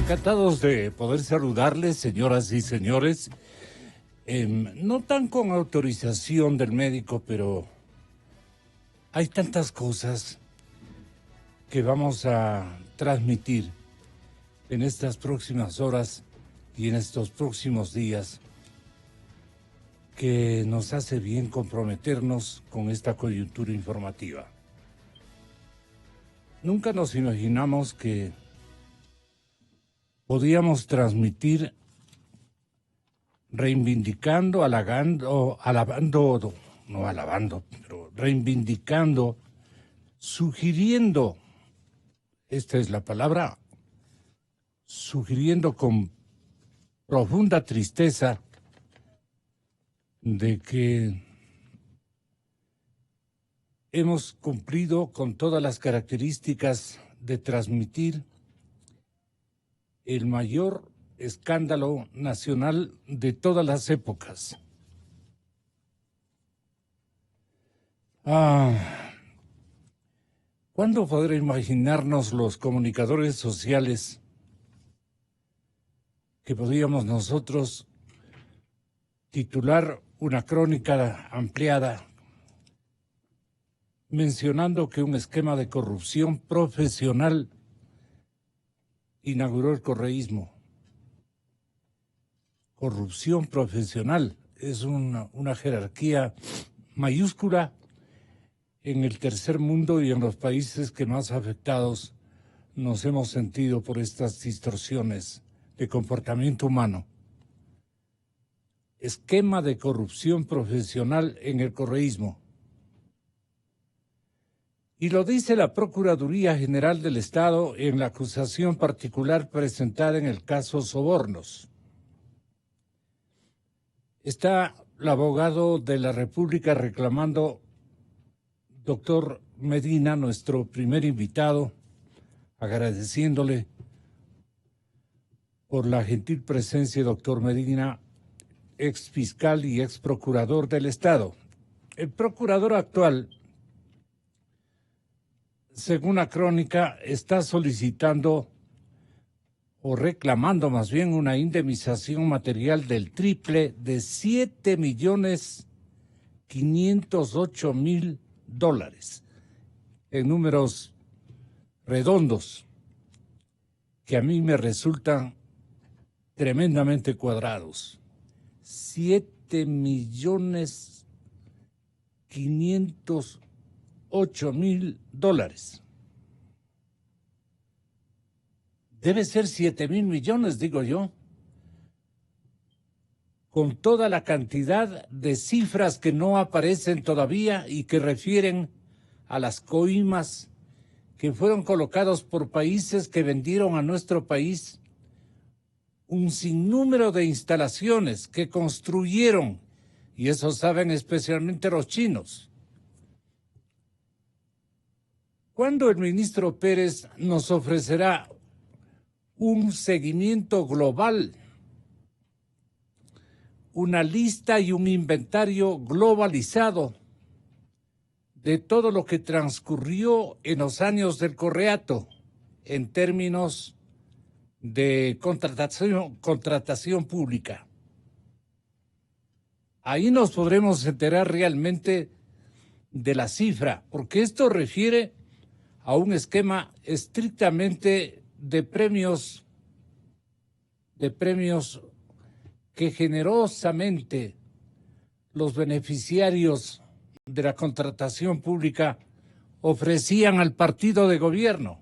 Encantados de poder saludarles, señoras y señores. No tan con autorización del médico, pero hay tantas cosas que vamos a transmitir en estas próximas horas y en estos próximos días que nos hace bien comprometernos con esta coyuntura informativa. Nunca nos imaginamos que podíamos transmitir reivindicando, reivindicando, sugiriendo, esta es la palabra, sugiriendo con profunda tristeza de que hemos cumplido con todas las características de transmitir el mayor escándalo nacional de todas las épocas. ¿Cuándo podrá imaginarnos los comunicadores sociales que podíamos nosotros titular una crónica ampliada mencionando que un esquema de corrupción profesional inauguró el correísmo? Corrupción profesional es una jerarquía mayúscula en el tercer mundo y en los países que más afectados nos hemos sentido por estas distorsiones de comportamiento humano. Esquema de corrupción profesional en el correísmo. Y lo dice la Procuraduría General del Estado en la acusación particular presentada en el caso Sobornos. Está el abogado de la República reclamando, doctor Medina, nuestro primer invitado, agradeciéndole por la gentil presencia, doctor Medina, ex fiscal y ex procurador del Estado. El procurador actual, según la crónica, está solicitando o reclamando más bien una indemnización material del triple de $7,508,000 en números redondos que a mí me resultan tremendamente cuadrados. $7,508,000. Debe ser 7,000 millones, digo yo, con toda la cantidad de cifras que no aparecen todavía y que refieren a las coimas que fueron colocados por países que vendieron a nuestro país un sinnúmero de instalaciones que construyeron, y eso saben especialmente los chinos. ¿Cuándo el ministro Pérez nos ofrecerá un seguimiento global, una lista y un inventario globalizado de todo lo que transcurrió en los años del Correato en términos de contratación pública? Ahí nos podremos enterar realmente de la cifra, porque esto refiere a un esquema estrictamente de premios que generosamente los beneficiarios de la contratación pública ofrecían al partido de gobierno,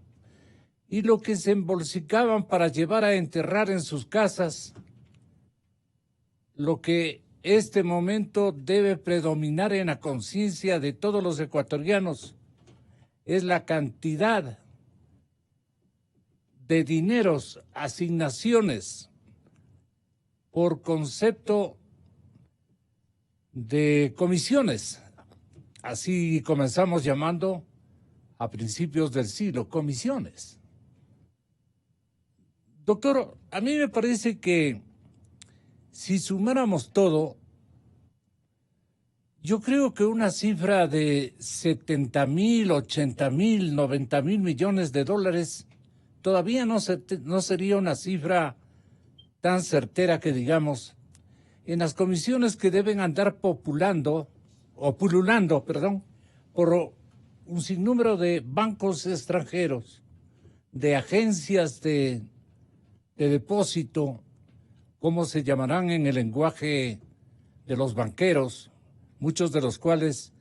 y lo que se embolsicaban para llevar a enterrar en sus casas. Lo que este momento debe predominar en la conciencia de todos los ecuatorianos es la cantidad de dineros, asignaciones por concepto de comisiones. Así comenzamos llamando a principios del siglo, comisiones. Doctor, a mí me parece que si sumáramos todo, yo creo que una cifra de 70,000, 80,000, 90,000 millones de dólares todavía no sería una cifra tan certera que digamos, en las comisiones que deben andar pululando, por un sinnúmero de bancos extranjeros, de agencias de depósito, ¿cómo se llamarán en el lenguaje de los banqueros? Muchos de los cuales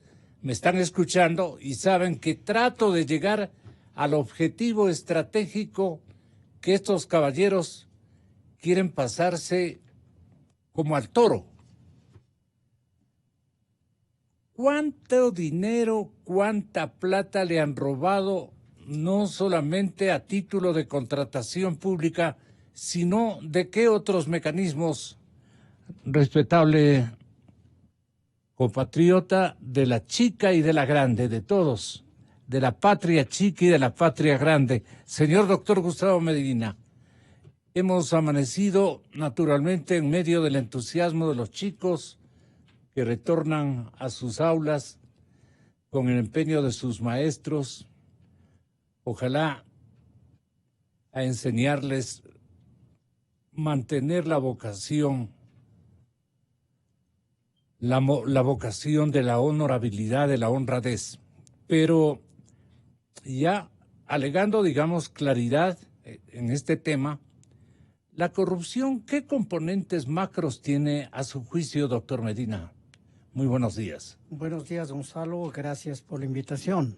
me están escuchando y saben que trato de llegar al objetivo estratégico que estos caballeros quieren pasarse como al toro. ¿Cuánto dinero, cuánta plata le han robado, no solamente a título de contratación pública, sino de qué otros mecanismos, respetable compatriota de la chica y de la grande, de todos, de la patria chica y de la patria grande? Señor doctor Gustavo Medina, hemos amanecido naturalmente en medio del entusiasmo de los chicos que retornan a sus aulas con el empeño de sus maestros, ojalá a enseñarles, mantener la vocación, la vocación de la honorabilidad, de la honradez, pero ya alegando, digamos, claridad en este tema, la corrupción, ¿qué componentes macros tiene a su juicio, doctor Medina? Muy buenos días. Buenos días, Gonzalo. Gracias por la invitación.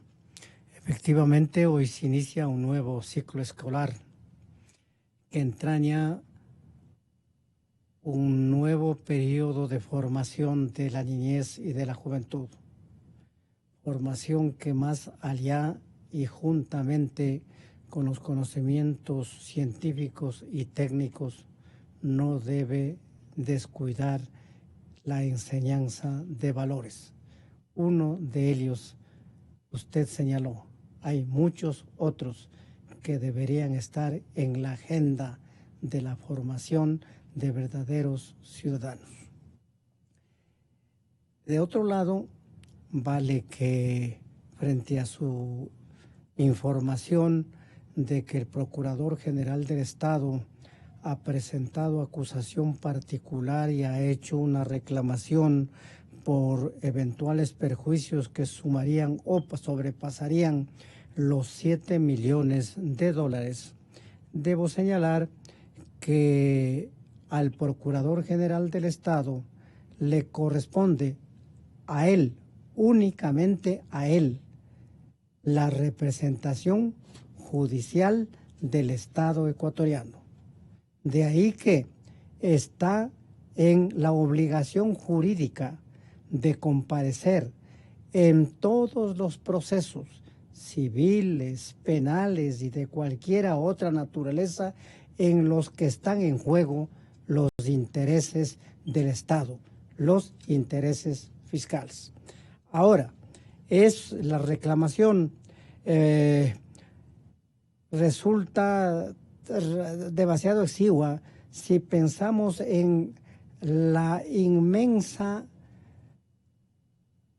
Efectivamente, hoy se inicia un nuevo ciclo escolar que entraña un nuevo periodo de formación de la niñez y de la juventud. Formación que más allá y juntamente con los conocimientos científicos y técnicos no debe descuidar la enseñanza de valores. Uno de ellos, usted señaló, hay muchos otros que deberían estar en la agenda de la formación de verdaderos ciudadanos. De otro lado, vale que frente a su información de que el Procurador General del Estado ha presentado acusación particular y ha hecho una reclamación por eventuales perjuicios que sumarían o sobrepasarían los 7 millones de dólares. Debo señalar que al Procurador General del Estado le corresponde a él, únicamente a él, la representación judicial del Estado ecuatoriano. De ahí que está en la obligación jurídica de comparecer en todos los procesos civiles, penales y de cualquier otra naturaleza en los que están en juego los intereses del Estado, los intereses fiscales. Ahora, es la reclamación resulta demasiado exigua si pensamos en en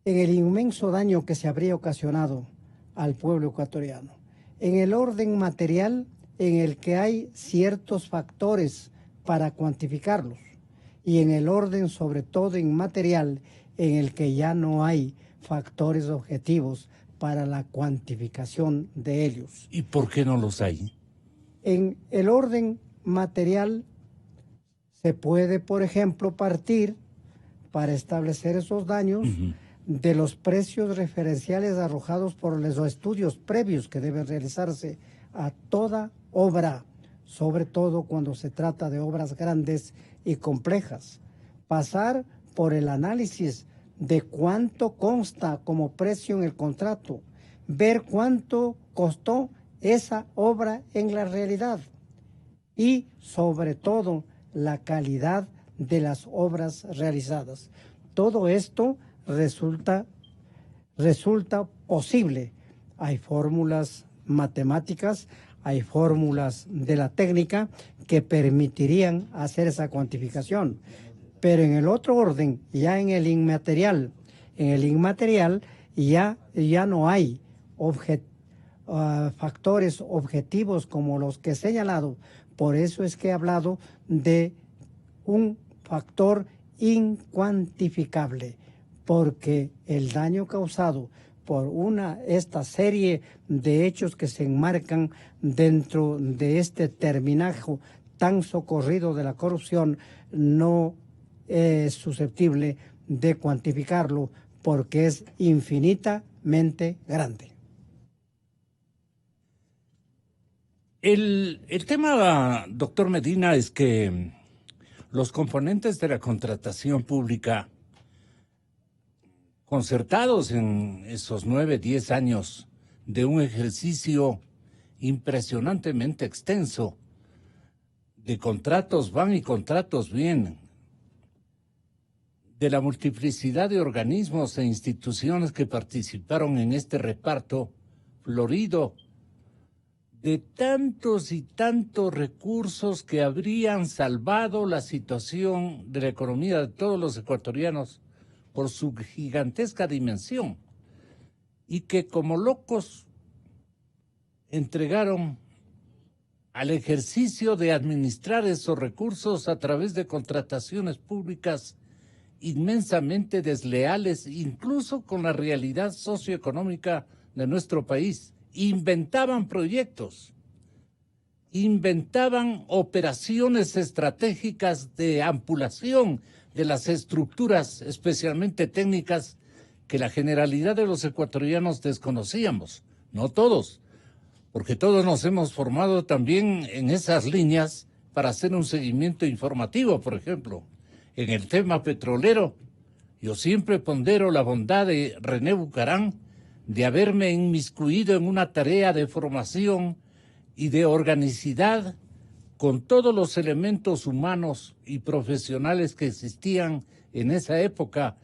el inmenso daño que se habría ocasionado al pueblo ecuatoriano. En el orden material, en el que hay ciertos factores para cuantificarlos, y en el orden, sobre todo inmaterial, en el que ya no hay factores objetivos para la cuantificación de ellos. ¿Y por qué no los hay? En el orden material se puede, por ejemplo, partir para establecer esos daños de los precios referenciales arrojados por los estudios previos que deben realizarse a toda obra, sobre todo cuando se trata de obras grandes y complejas. Pasar por el análisis de cuánto consta como precio en el contrato, ver cuánto costó esa obra en la realidad y sobre todo la calidad de las obras realizadas. Todo esto resulta posible. Hay fórmulas matemáticas, hay fórmulas de la técnica que permitirían hacer esa cuantificación. Pero en el otro orden, ya en el inmaterial, ya no hay factores objetivos como los que he señalado. Por eso es que he hablado de un factor incuantificable, porque el daño causado por esta serie de hechos que se enmarcan dentro de este terminajo tan socorrido de la corrupción no es susceptible de cuantificarlo, porque es infinitamente grande. El tema, doctor Medina, es que los componentes de la contratación pública, concertados en esos 9, 10 años de un ejercicio impresionantemente extenso, de contratos van y contratos vienen, de la multiplicidad de organismos e instituciones que participaron en este reparto florido, de tantos y tantos recursos que habrían salvado la situación de la economía de todos los ecuatorianos por su gigantesca dimensión, y que como locos entregaron al ejercicio de administrar esos recursos a través de contrataciones públicas inmensamente desleales, incluso con la realidad socioeconómica de nuestro país. Inventaban proyectos, inventaban operaciones estratégicas de ampulación de las estructuras, especialmente técnicas, que la generalidad de los ecuatorianos desconocíamos, no todos, porque todos nos hemos formado también en esas líneas para hacer un seguimiento informativo. Por ejemplo, en el tema petrolero, yo siempre pondero la bondad de René Bucarán de haberme inmiscuido en una tarea de formación y de organicidad con todos los elementos humanos y profesionales que existían en esa época.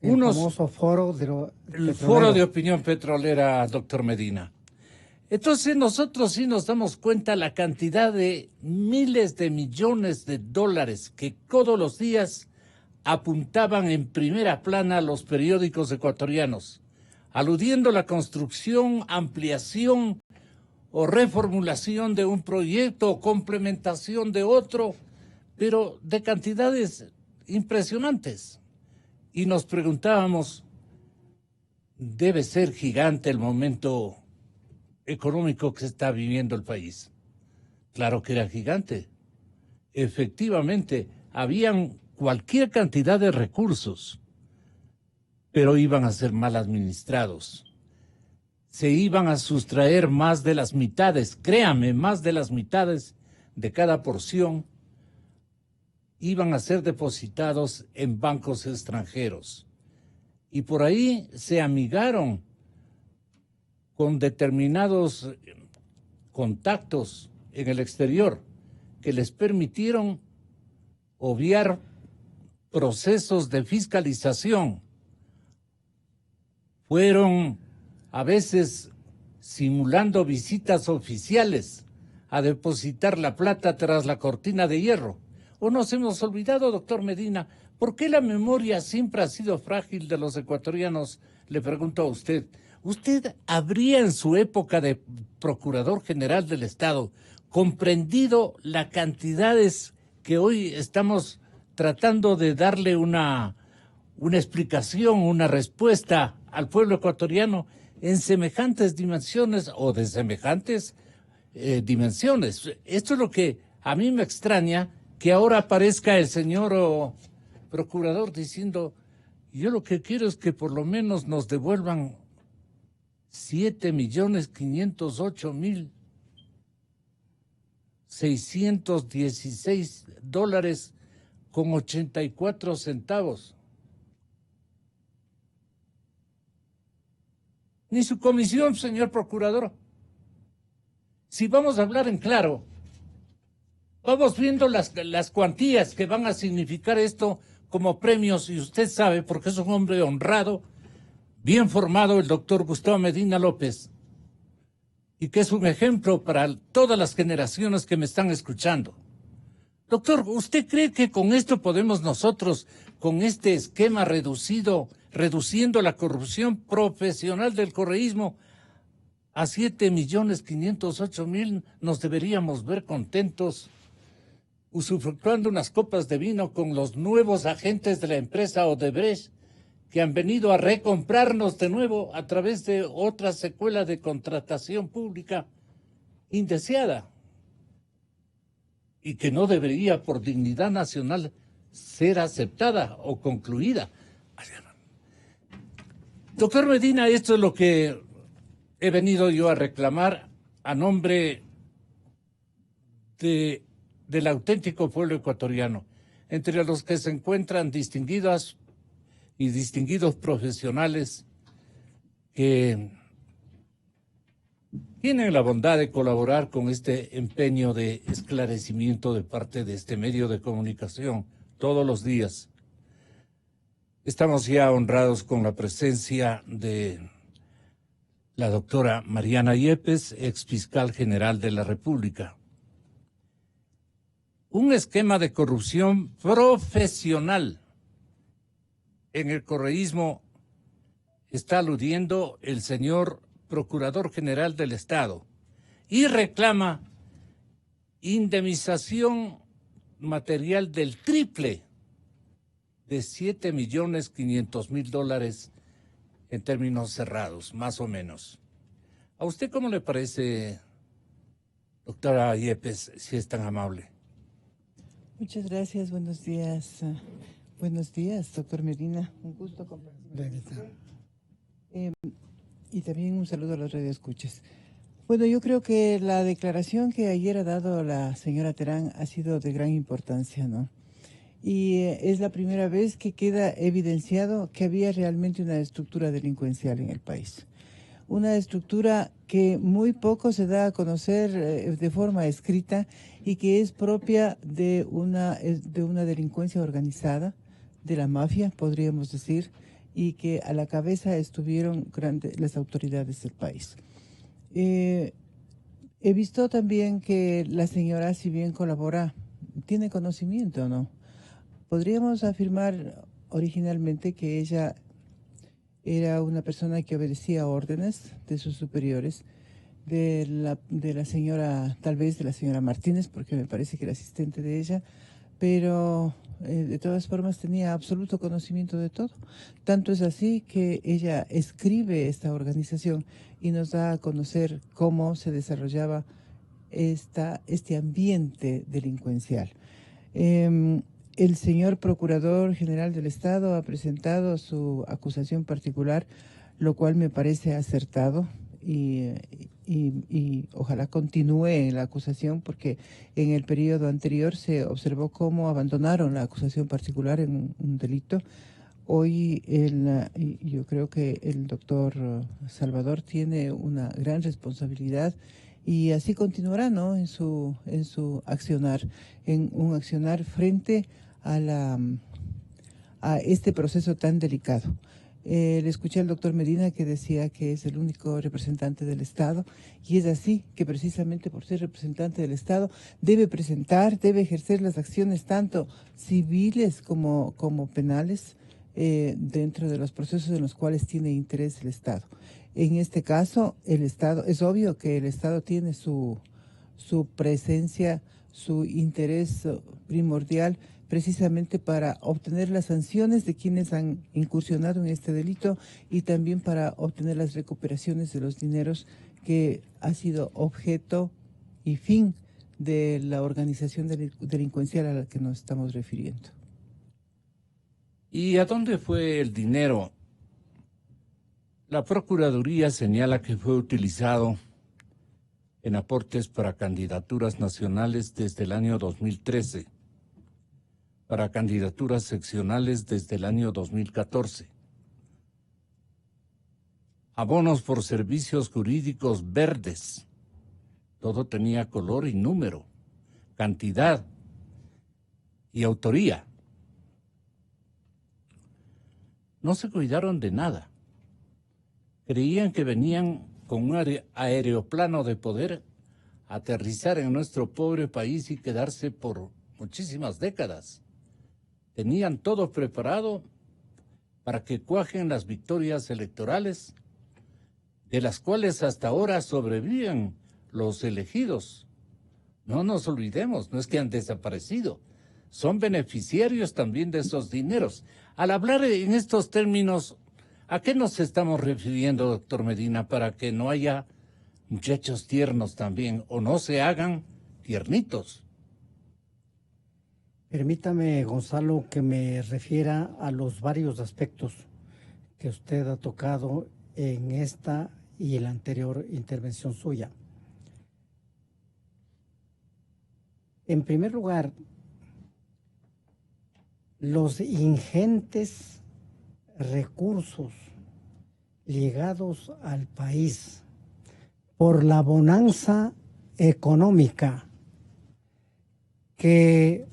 El famoso foro el foro de opinión petrolera, doctor Medina. Entonces nosotros sí nos damos cuenta la cantidad de miles de millones de dólares que todos los días apuntaban en primera plana los periódicos ecuatorianos, aludiendo a la construcción, ampliación o reformulación de un proyecto o complementación de otro, pero de cantidades impresionantes. Y nos preguntábamos, debe ser gigante el momento económico que está viviendo el país. Claro que era gigante. Efectivamente, habían cualquier cantidad de recursos, pero iban a ser mal administrados. Se iban a sustraer más de las mitades, créame, más de las mitades de cada porción iban a ser depositados en bancos extranjeros. Y por ahí se amigaron con determinados contactos en el exterior que les permitieron obviar procesos de fiscalización. Fueron a veces simulando visitas oficiales a depositar la plata tras la cortina de hierro. ¿O nos hemos olvidado, doctor Medina, por qué la memoria siempre ha sido frágil de los ecuatorianos? Le pregunto a usted. ¿Usted habría en su época de Procurador General del Estado comprendido las cantidades que hoy estamos tratando de darle una explicación, una respuesta al pueblo ecuatoriano en semejantes dimensiones o de semejantes dimensiones? Esto es lo que a mí me extraña, que ahora aparezca el señor procurador diciendo, yo lo que quiero es que por lo menos nos devuelvan 7.508.616 dólares con 84 centavos. Ni su comisión, señor procurador. Si vamos a hablar en claro, vamos viendo las cuantías que van a significar esto como premios, y usted sabe, porque es un hombre honrado, bien formado, el doctor Gustavo Medina López, y que es un ejemplo para todas las generaciones que me están escuchando. Doctor, ¿usted cree que con esto podemos nosotros, con este esquema reduciendo la corrupción profesional del correísmo, A 7.508.000 nos deberíamos ver contentos, usufructuando unas copas de vino con los nuevos agentes de la empresa Odebrecht que han venido a recomprarnos de nuevo a través de otra secuela de contratación pública indeseada y que no debería por dignidad nacional ser aceptada o concluida. Doctor Medina, esto es lo que he venido yo a reclamar a nombre del auténtico pueblo ecuatoriano, entre los que se encuentran distinguidas y distinguidos profesionales que tienen la bondad de colaborar con este empeño de esclarecimiento de parte de este medio de comunicación todos los días. Estamos ya honrados con la presencia de la doctora Mariana Yepes, exfiscal general de la República. Un esquema de corrupción profesional en el correísmo está aludiendo el señor Procurador General del Estado y reclama indemnización material del triple de $7.500.000 en términos cerrados, más o menos. ¿A usted cómo le parece, doctora Yepes, si es tan amable? Muchas gracias, buenos días. Buenos días, doctor Medina. Un gusto compartir. Y también un saludo a los radioescuchas. Bueno, yo creo que la declaración que ayer ha dado la señora Terán ha sido de gran importancia, ¿no? Y es la primera vez que queda evidenciado que había realmente una estructura delincuencial en el país. Una estructura que muy poco se da a conocer de forma escrita y que es propia de una delincuencia organizada, de la mafia, podríamos decir, y que a la cabeza estuvieron las autoridades del país. He visto también que la señora, si bien colabora, tiene conocimiento, ¿no? Podríamos afirmar originalmente que ella era una persona que obedecía órdenes de sus superiores, de la señora, tal vez de la señora Martínez, porque me parece que era asistente de ella, pero de todas formas tenía absoluto conocimiento de todo. Tanto es así que ella escribe esta organización y nos da a conocer cómo se desarrollaba este ambiente delincuencial. El señor Procurador General del Estado ha presentado su acusación particular, lo cual me parece acertado y ojalá continúe la acusación, porque en el periodo anterior se observó cómo abandonaron la acusación particular en un delito. Hoy yo creo que el doctor Salvador tiene una gran responsabilidad y así continuará, ¿no?, en su accionar, en un accionar frente a este proceso tan delicado. Le escuché al doctor Medina que decía que es el único representante del Estado, y es así, que precisamente por ser representante del Estado debe ejercer las acciones tanto civiles como penales dentro de los procesos en los cuales tiene interés el Estado. En este caso, el Estado, es obvio que el Estado tiene su presencia, su interés primordial, precisamente para obtener las sanciones de quienes han incursionado en este delito y también para obtener las recuperaciones de los dineros que ha sido objeto y fin de la organización delincuencial a la que nos estamos refiriendo. ¿Y a dónde fue el dinero? La Procuraduría señala que fue utilizado en aportes para candidaturas nacionales desde el año 2013, para candidaturas seccionales desde el año 2014, abonos por servicios jurídicos verdes, todo tenía color y número, cantidad y autoría. No se cuidaron de nada. Creían que venían con un aeroplano de poder a aterrizar en nuestro pobre país y quedarse por muchísimas décadas. Tenían todo preparado para que cuajen las victorias electorales de las cuales hasta ahora sobreviven los elegidos. No nos olvidemos, no es que han desaparecido, son beneficiarios también de esos dineros. Al hablar en estos términos, ¿a qué nos estamos refiriendo, doctor Medina, para que no haya muchachos tiernos también, o no se hagan tiernitos? Permítame, Gonzalo, que me refiera a los varios aspectos que usted ha tocado en esta y en la anterior intervención suya. En primer lugar, los ingentes recursos llegados al país por la bonanza económica que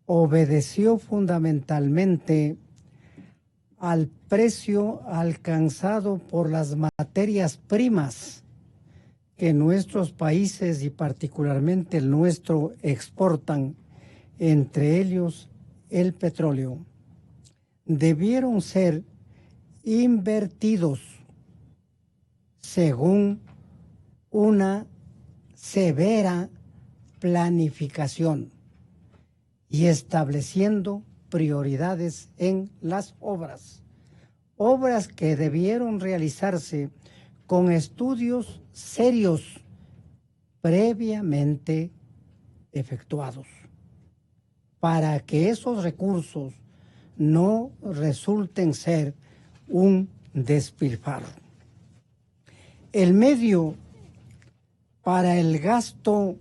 obedeció fundamentalmente al precio alcanzado por las materias primas que nuestros países y particularmente el nuestro exportan, entre ellos el petróleo, debieron ser invertidos según una severa planificación y estableciendo prioridades en las obras que debieron realizarse con estudios serios previamente efectuados para que esos recursos no resulten ser un despilfarro. El medio para el gasto,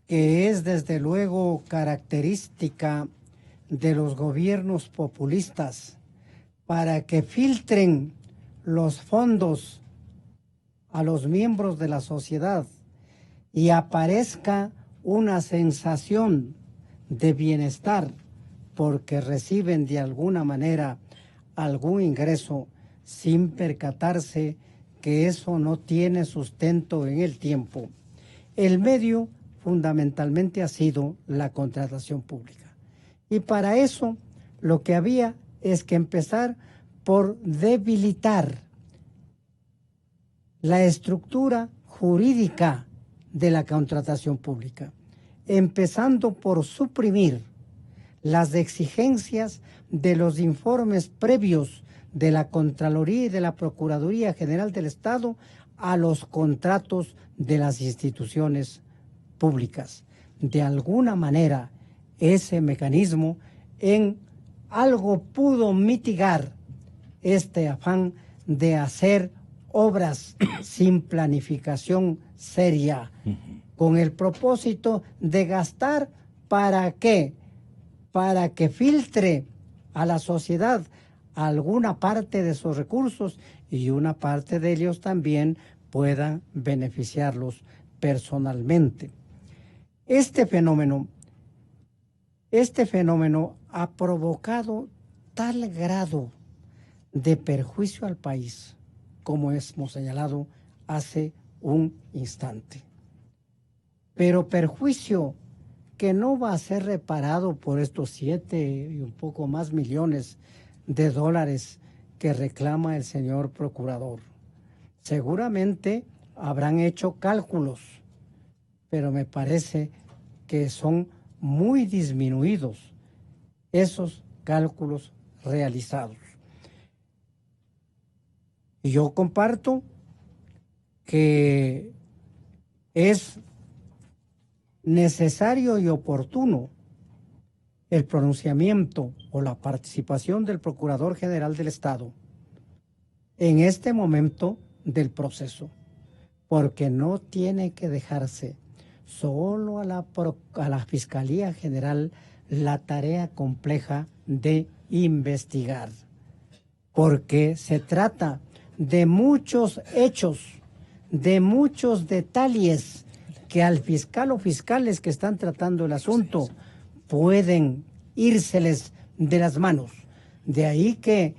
que es desde luego característica de los gobiernos populistas, para que filtren los fondos a los miembros de la sociedad y aparezca una sensación de bienestar porque reciben de alguna manera algún ingreso sin percatarse que eso no tiene sustento en el tiempo. El medio fundamentalmente ha sido la contratación pública. Y para eso lo que había es que empezar por debilitar la estructura jurídica de la contratación pública, empezando por suprimir las exigencias de los informes previos de la Contraloría y de la Procuraduría General del Estado a los contratos de las instituciones públicas. De alguna manera, ese mecanismo en algo pudo mitigar este afán de hacer obras sin planificación seria, con el propósito de gastar ¿para qué? Para que filtre a la sociedad alguna parte de sus recursos y una parte de ellos también puedan beneficiarlos personalmente. Este fenómeno ha provocado tal grado de perjuicio al país, como hemos señalado hace un instante. Pero perjuicio que no va a ser reparado por estos 7 y un poco más millones de dólares que reclama el señor procurador. Seguramente habrán hecho cálculos, pero me parece que son muy disminuidos esos cálculos realizados. Y yo comparto que es necesario y oportuno el pronunciamiento o la participación del Procurador General del Estado en este momento del proceso, porque no tiene que dejarse solo a la Fiscalía General la tarea compleja de investigar, porque se trata de muchos hechos, de muchos detalles que al fiscal o fiscales que están tratando el asunto pueden írseles de las manos. De ahí que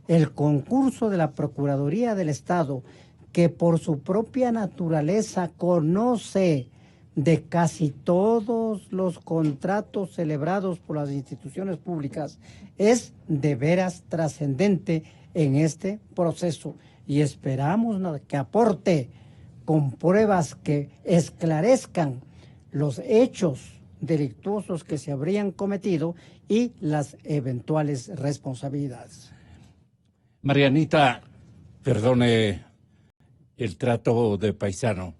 el concurso de la Procuraduría del Estado, que por su propia naturaleza conoce de casi todos los contratos celebrados por las instituciones públicas, es de veras trascendente en este proceso y esperamos, ¿no?, que aporte con pruebas que esclarezcan los hechos delictuosos que se habrían cometido y las eventuales responsabilidades. Marianita, perdone el trato de paisano.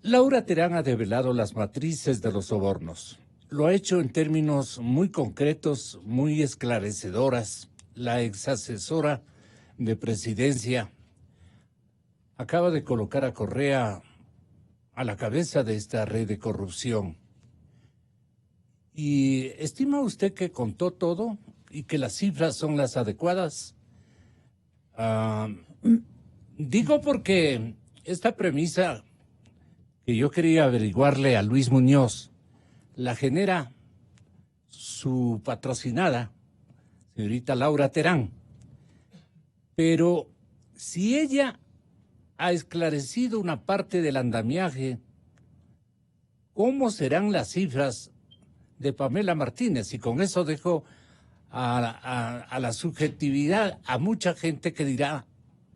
Laura Terán ha develado las matrices de los sobornos. Lo ha hecho en términos muy concretos, muy esclarecedoras. La exasesora de presidencia acaba de colocar a Correa a la cabeza de esta red de corrupción. ¿Y estima usted que contó todo y que las cifras son las adecuadas? Digo porque esta premisa que yo quería averiguarle a Luis Muñoz la genera su patrocinada, señorita Laura Terán. Pero si ella ha esclarecido una parte del andamiaje, ¿cómo serán las cifras de Pamela Martínez? Y con eso dejo a la subjetividad a mucha gente que dirá,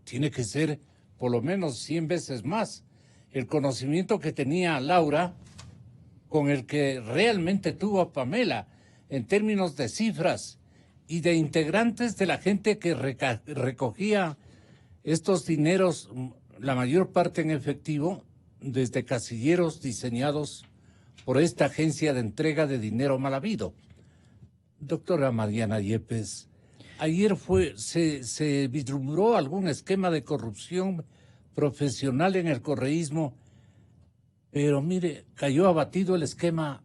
tiene que ser por lo menos 100 veces más el conocimiento que tenía Laura con el que realmente tuvo a Pamela en términos de cifras y de integrantes de la gente que recogía estos dineros, la mayor parte en efectivo, desde casilleros diseñados por esta agencia de entrega de dinero mal habido. Doctora Mariana Yepes, ayer se vislumbró algún esquema de corrupción profesional en el correísmo, pero mire, cayó abatido el esquema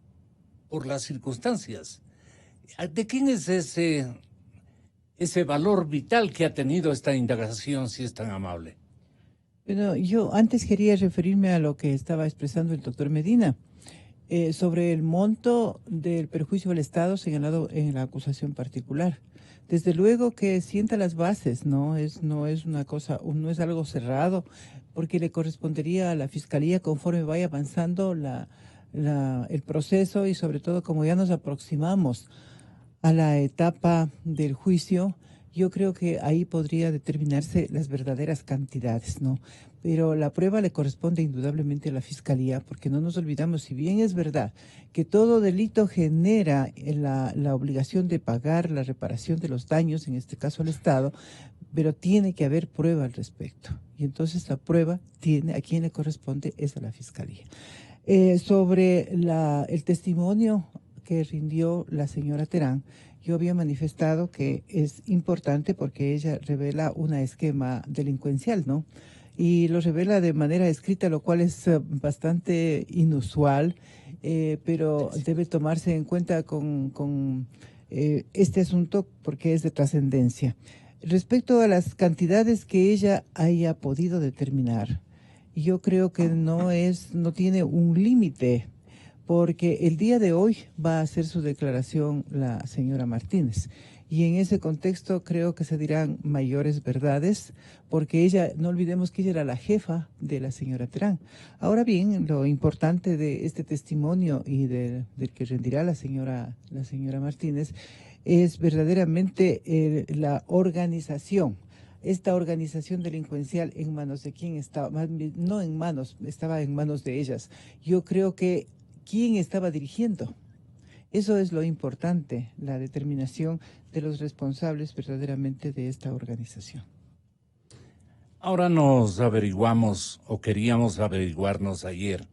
por las circunstancias. ¿De quién es ese valor vital que ha tenido esta indagación, si es tan amable? Bueno, yo antes quería referirme a lo que estaba expresando el doctor Medina sobre el monto del perjuicio al Estado señalado en la acusación particular. Desde luego que sienta las bases, no es una cosa, no es algo cerrado, porque le correspondería a la Fiscalía conforme vaya avanzando el proceso y sobre todo como ya nos aproximamos a la etapa del juicio, yo creo que ahí podría determinarse las verdaderas cantidades, ¿no? Pero la prueba le corresponde indudablemente a la Fiscalía, porque no nos olvidamos, si bien es verdad que todo delito genera la obligación de pagar la reparación de los daños, en este caso al Estado, pero tiene que haber prueba al respecto. Y entonces la prueba a quien le corresponde es a la Fiscalía. Sobre el testimonio que rindió la señora Terán, yo había manifestado que es importante porque ella revela un esquema delincuencial, ¿no? Y lo revela de manera escrita, lo cual es bastante inusual, pero debe tomarse en cuenta con este asunto porque es de trascendencia. Respecto a las cantidades que ella haya podido determinar, yo creo que no tiene un límite, porque el día de hoy va a hacer su declaración la señora Martínez. Y en ese contexto creo que se dirán mayores verdades, porque ella, no olvidemos que ella era la jefa de la señora Terán. Ahora bien, lo importante de este testimonio y del que rendirá la señora Martínez es verdaderamente la organización. Esta organización delincuencial, ¿en manos de quién estaba? No en manos, estaba en manos de ellas. Yo creo que ¿quién estaba dirigiendo? Eso es lo importante, la determinación de los responsables verdaderamente de esta organización. Ahora nos averiguamos, o queríamos averiguarnos ayer,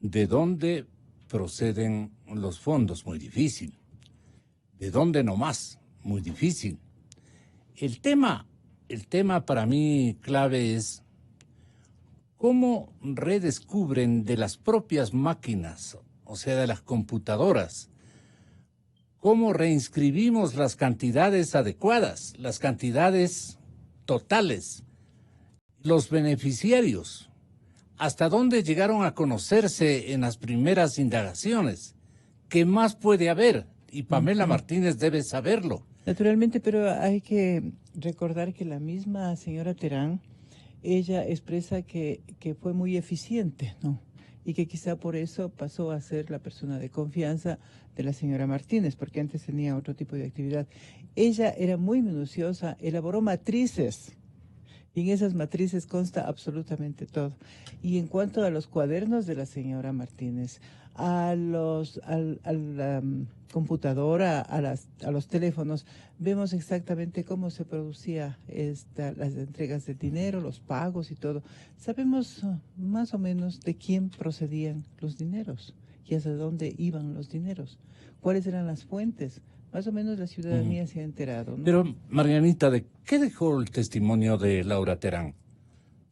de dónde proceden los fondos, muy difícil. ¿De dónde nomás? Muy difícil. El tema para mí clave es cómo redescubren de las propias máquinas, o sea, de las computadoras, cómo reinscribimos las cantidades adecuadas, las cantidades totales, los beneficiarios, hasta dónde llegaron a conocerse en las primeras indagaciones, qué más puede haber, y Pamela Martínez debe saberlo. Naturalmente, pero hay que recordar que la misma señora Terán, ella expresa que fue muy eficiente, ¿no? y que quizá por eso pasó a ser la persona de confianza de la señora Martínez, porque antes tenía otro tipo de actividad. Ella era muy minuciosa, elaboró matrices, y en esas matrices consta absolutamente todo. Y en cuanto a los cuadernos de la señora Martínez, a la computadora, a los teléfonos, vemos exactamente cómo se producía las entregas de dinero, los pagos y todo. Sabemos más o menos de quién procedían los dineros y hacia dónde iban los dineros, cuáles eran las fuentes. Más o menos la ciudadanía se ha enterado, ¿no? Pero, Marianita, ¿de qué dejó el testimonio de Laura Terán?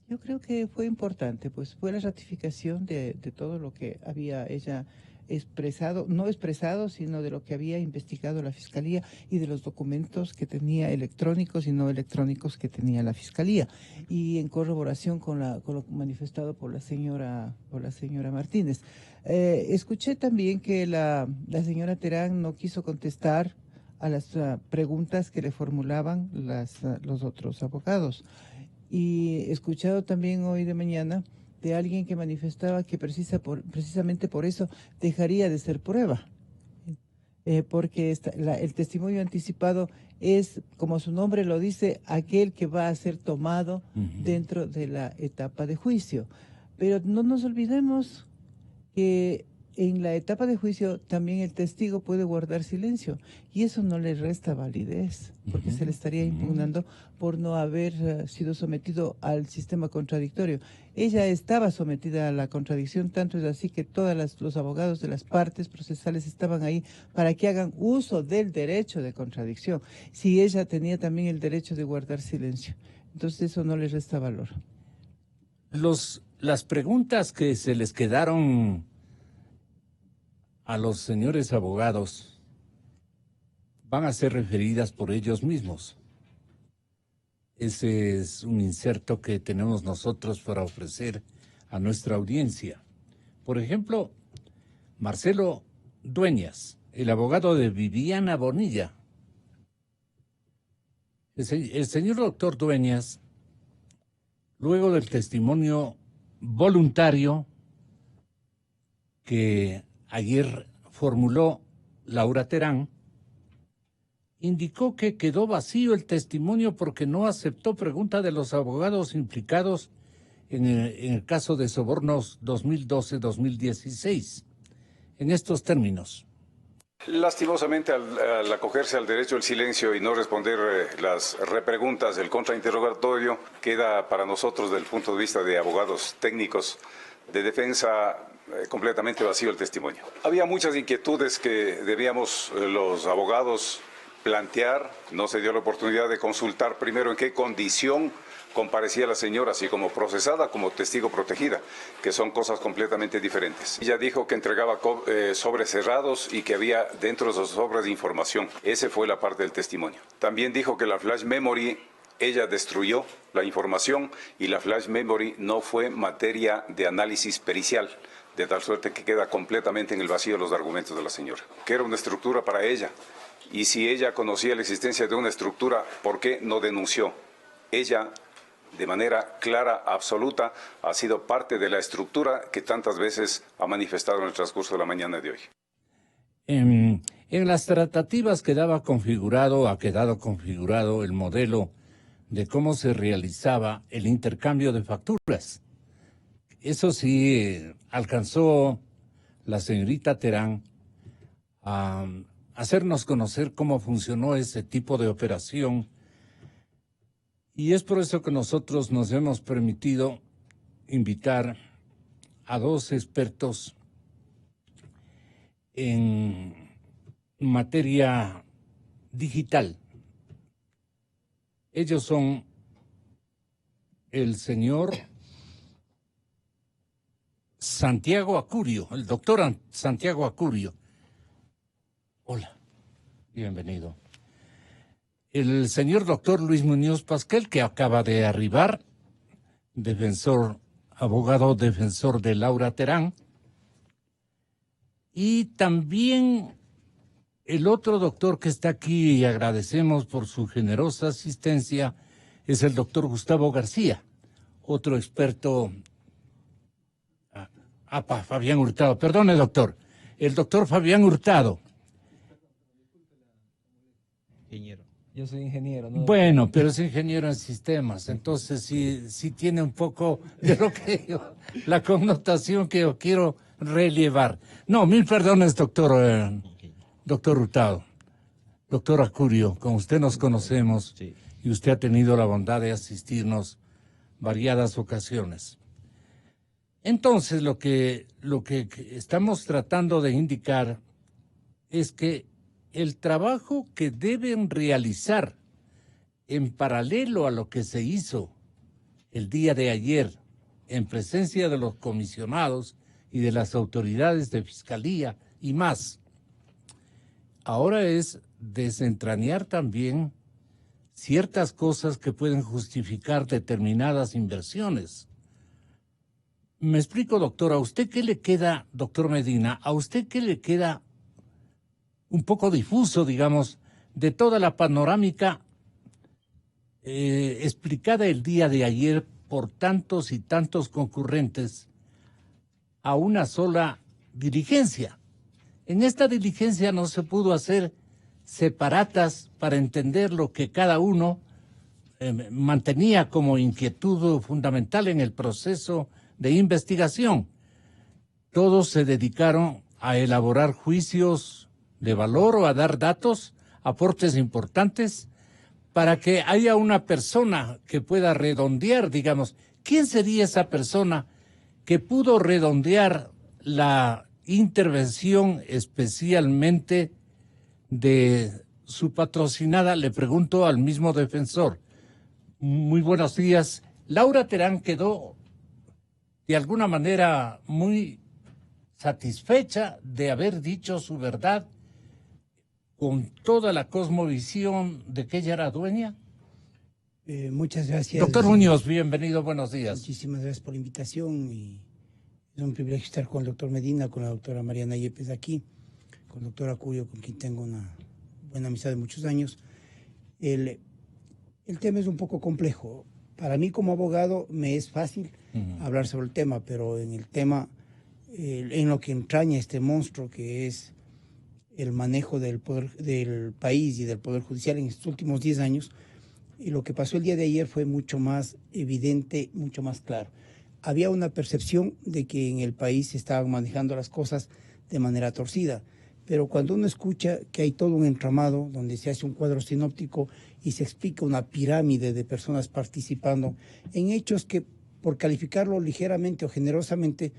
Yo creo que fue importante, pues fue la ratificación de todo lo que había ella expresado, no expresado, sino de lo que había investigado la Fiscalía y de los documentos que tenía electrónicos y no electrónicos que tenía la Fiscalía. Y en corroboración con lo manifestado por la señora Martínez. Escuché también que la señora Terán no quiso contestar a las preguntas que le formulaban los otros abogados. Y he escuchado también hoy de mañana de alguien que manifestaba que precisamente por eso dejaría de ser prueba, porque el testimonio anticipado es, como su nombre lo dice, aquel que va a ser tomado dentro de la etapa de juicio. Pero no nos olvidemos que en la etapa de juicio también el testigo puede guardar silencio y eso no le resta validez porque se le estaría impugnando por no haber sido sometido al sistema contradictorio. Ella estaba sometida a la contradicción, tanto es así que todos los abogados de las partes procesales estaban ahí para que hagan uso del derecho de contradicción. Si ella tenía también el derecho de guardar silencio, entonces eso no le resta valor. Las preguntas que se les quedaron a los señores abogados van a ser referidas por ellos mismos. Ese es un inserto que tenemos nosotros para ofrecer a nuestra audiencia. Por ejemplo, Marcelo Dueñas, el abogado de Viviana Bonilla. El señor doctor Dueñas, luego del testimonio voluntario que ayer formuló Laura Terán, indicó que quedó vacío el testimonio porque no aceptó pregunta de los abogados implicados en el caso de sobornos 2012-2016. En estos términos. Lastimosamente, al acogerse al derecho al silencio y no responder las repreguntas del contrainterrogatorio, queda para nosotros, desde el punto de vista de abogados técnicos de defensa, completamente vacío el testimonio. Había muchas inquietudes que debíamos los abogados plantear. No se dio la oportunidad de consultar primero en qué condición comparecía la señora, así como procesada, como testigo protegida, que son cosas completamente diferentes. Ella dijo que entregaba sobres cerrados y que había dentro de esos sobres de información. Esa fue la parte del testimonio. También dijo que la flash memory, ella destruyó la información y la flash memory no fue materia de análisis pericial, de tal suerte que queda completamente en el vacío los argumentos de la señora, que era una estructura para ella. Y si ella conocía la existencia de una estructura, ¿por qué no denunció? Ella, de manera clara, absoluta, ha sido parte de la estructura que tantas veces ha manifestado en el transcurso de la mañana de hoy. En las tratativas ha quedado configurado el modelo de cómo se realizaba el intercambio de facturas. Eso sí, alcanzó la señorita Terán a hacernos conocer cómo funcionó ese tipo de operación. Y es por eso que nosotros nos hemos permitido invitar a dos expertos en materia digital. Ellos son el señor Santiago Acurio, el doctor Santiago Acurio. Hola, bienvenido. El señor doctor Luis Muñoz Pasquel, que acaba de arribar, abogado defensor de Laura Terán. Y también el otro doctor que está aquí y agradecemos por su generosa asistencia es el doctor Gustavo García, otro experto Fabián Hurtado. Perdone, doctor. El doctor Fabián Hurtado. Ingeniero. Yo soy ingeniero, ¿no? Bueno, pero es ingeniero en sistemas, entonces sí tiene un poco de lo que la connotación que yo quiero relevar. No, mil perdones, doctor Hurtado. Doctor Acurio, con usted nos conocemos Sí. y usted ha tenido la bondad de asistirnos variadas ocasiones. Entonces, lo que estamos tratando de indicar es que el trabajo que deben realizar en paralelo a lo que se hizo el día de ayer en presencia de los comisionados y de las autoridades de fiscalía y más, ahora es desentrañar también ciertas cosas que pueden justificar determinadas inversiones. Me explico, doctor, ¿a usted qué le queda, doctor Medina, a usted qué le queda un poco difuso, digamos, de toda la panorámica explicada el día de ayer por tantos y tantos concurrentes a una sola diligencia? En esta diligencia no se pudo hacer separatas para entender lo que cada uno mantenía como inquietud fundamental en el proceso de investigación. Todos se dedicaron a elaborar juicios de valor o a dar datos, aportes importantes, para que haya una persona que pueda redondear, digamos, ¿quién sería esa persona que pudo redondear la intervención especialmente de su patrocinada? Le pregunto al mismo defensor. Muy buenos días. Laura Terán quedó de alguna manera muy satisfecha de haber dicho su verdad con toda la cosmovisión de que ella era dueña. Muchas gracias. Doctor Muñoz, bienvenido, buenos días. Muchísimas gracias por la invitación y es un privilegio estar con el doctor Medina, con la doctora Mariana Yepes aquí, con el doctor Acurio, con quien tengo una buena amistad de muchos años. El tema es un poco complejo. Para mí como abogado me es fácil hablar sobre el tema, pero en el tema, en lo que entraña este monstruo que es el manejo del poder del país y del Poder Judicial en estos últimos 10 años, y lo que pasó el día de ayer fue mucho más evidente, mucho más claro. Había una percepción de que en el país se estaban manejando las cosas de manera torcida, pero cuando uno escucha que hay todo un entramado donde se hace un cuadro sinóptico y se explica una pirámide de personas participando en hechos que, por calificarlo ligeramente o generosamente,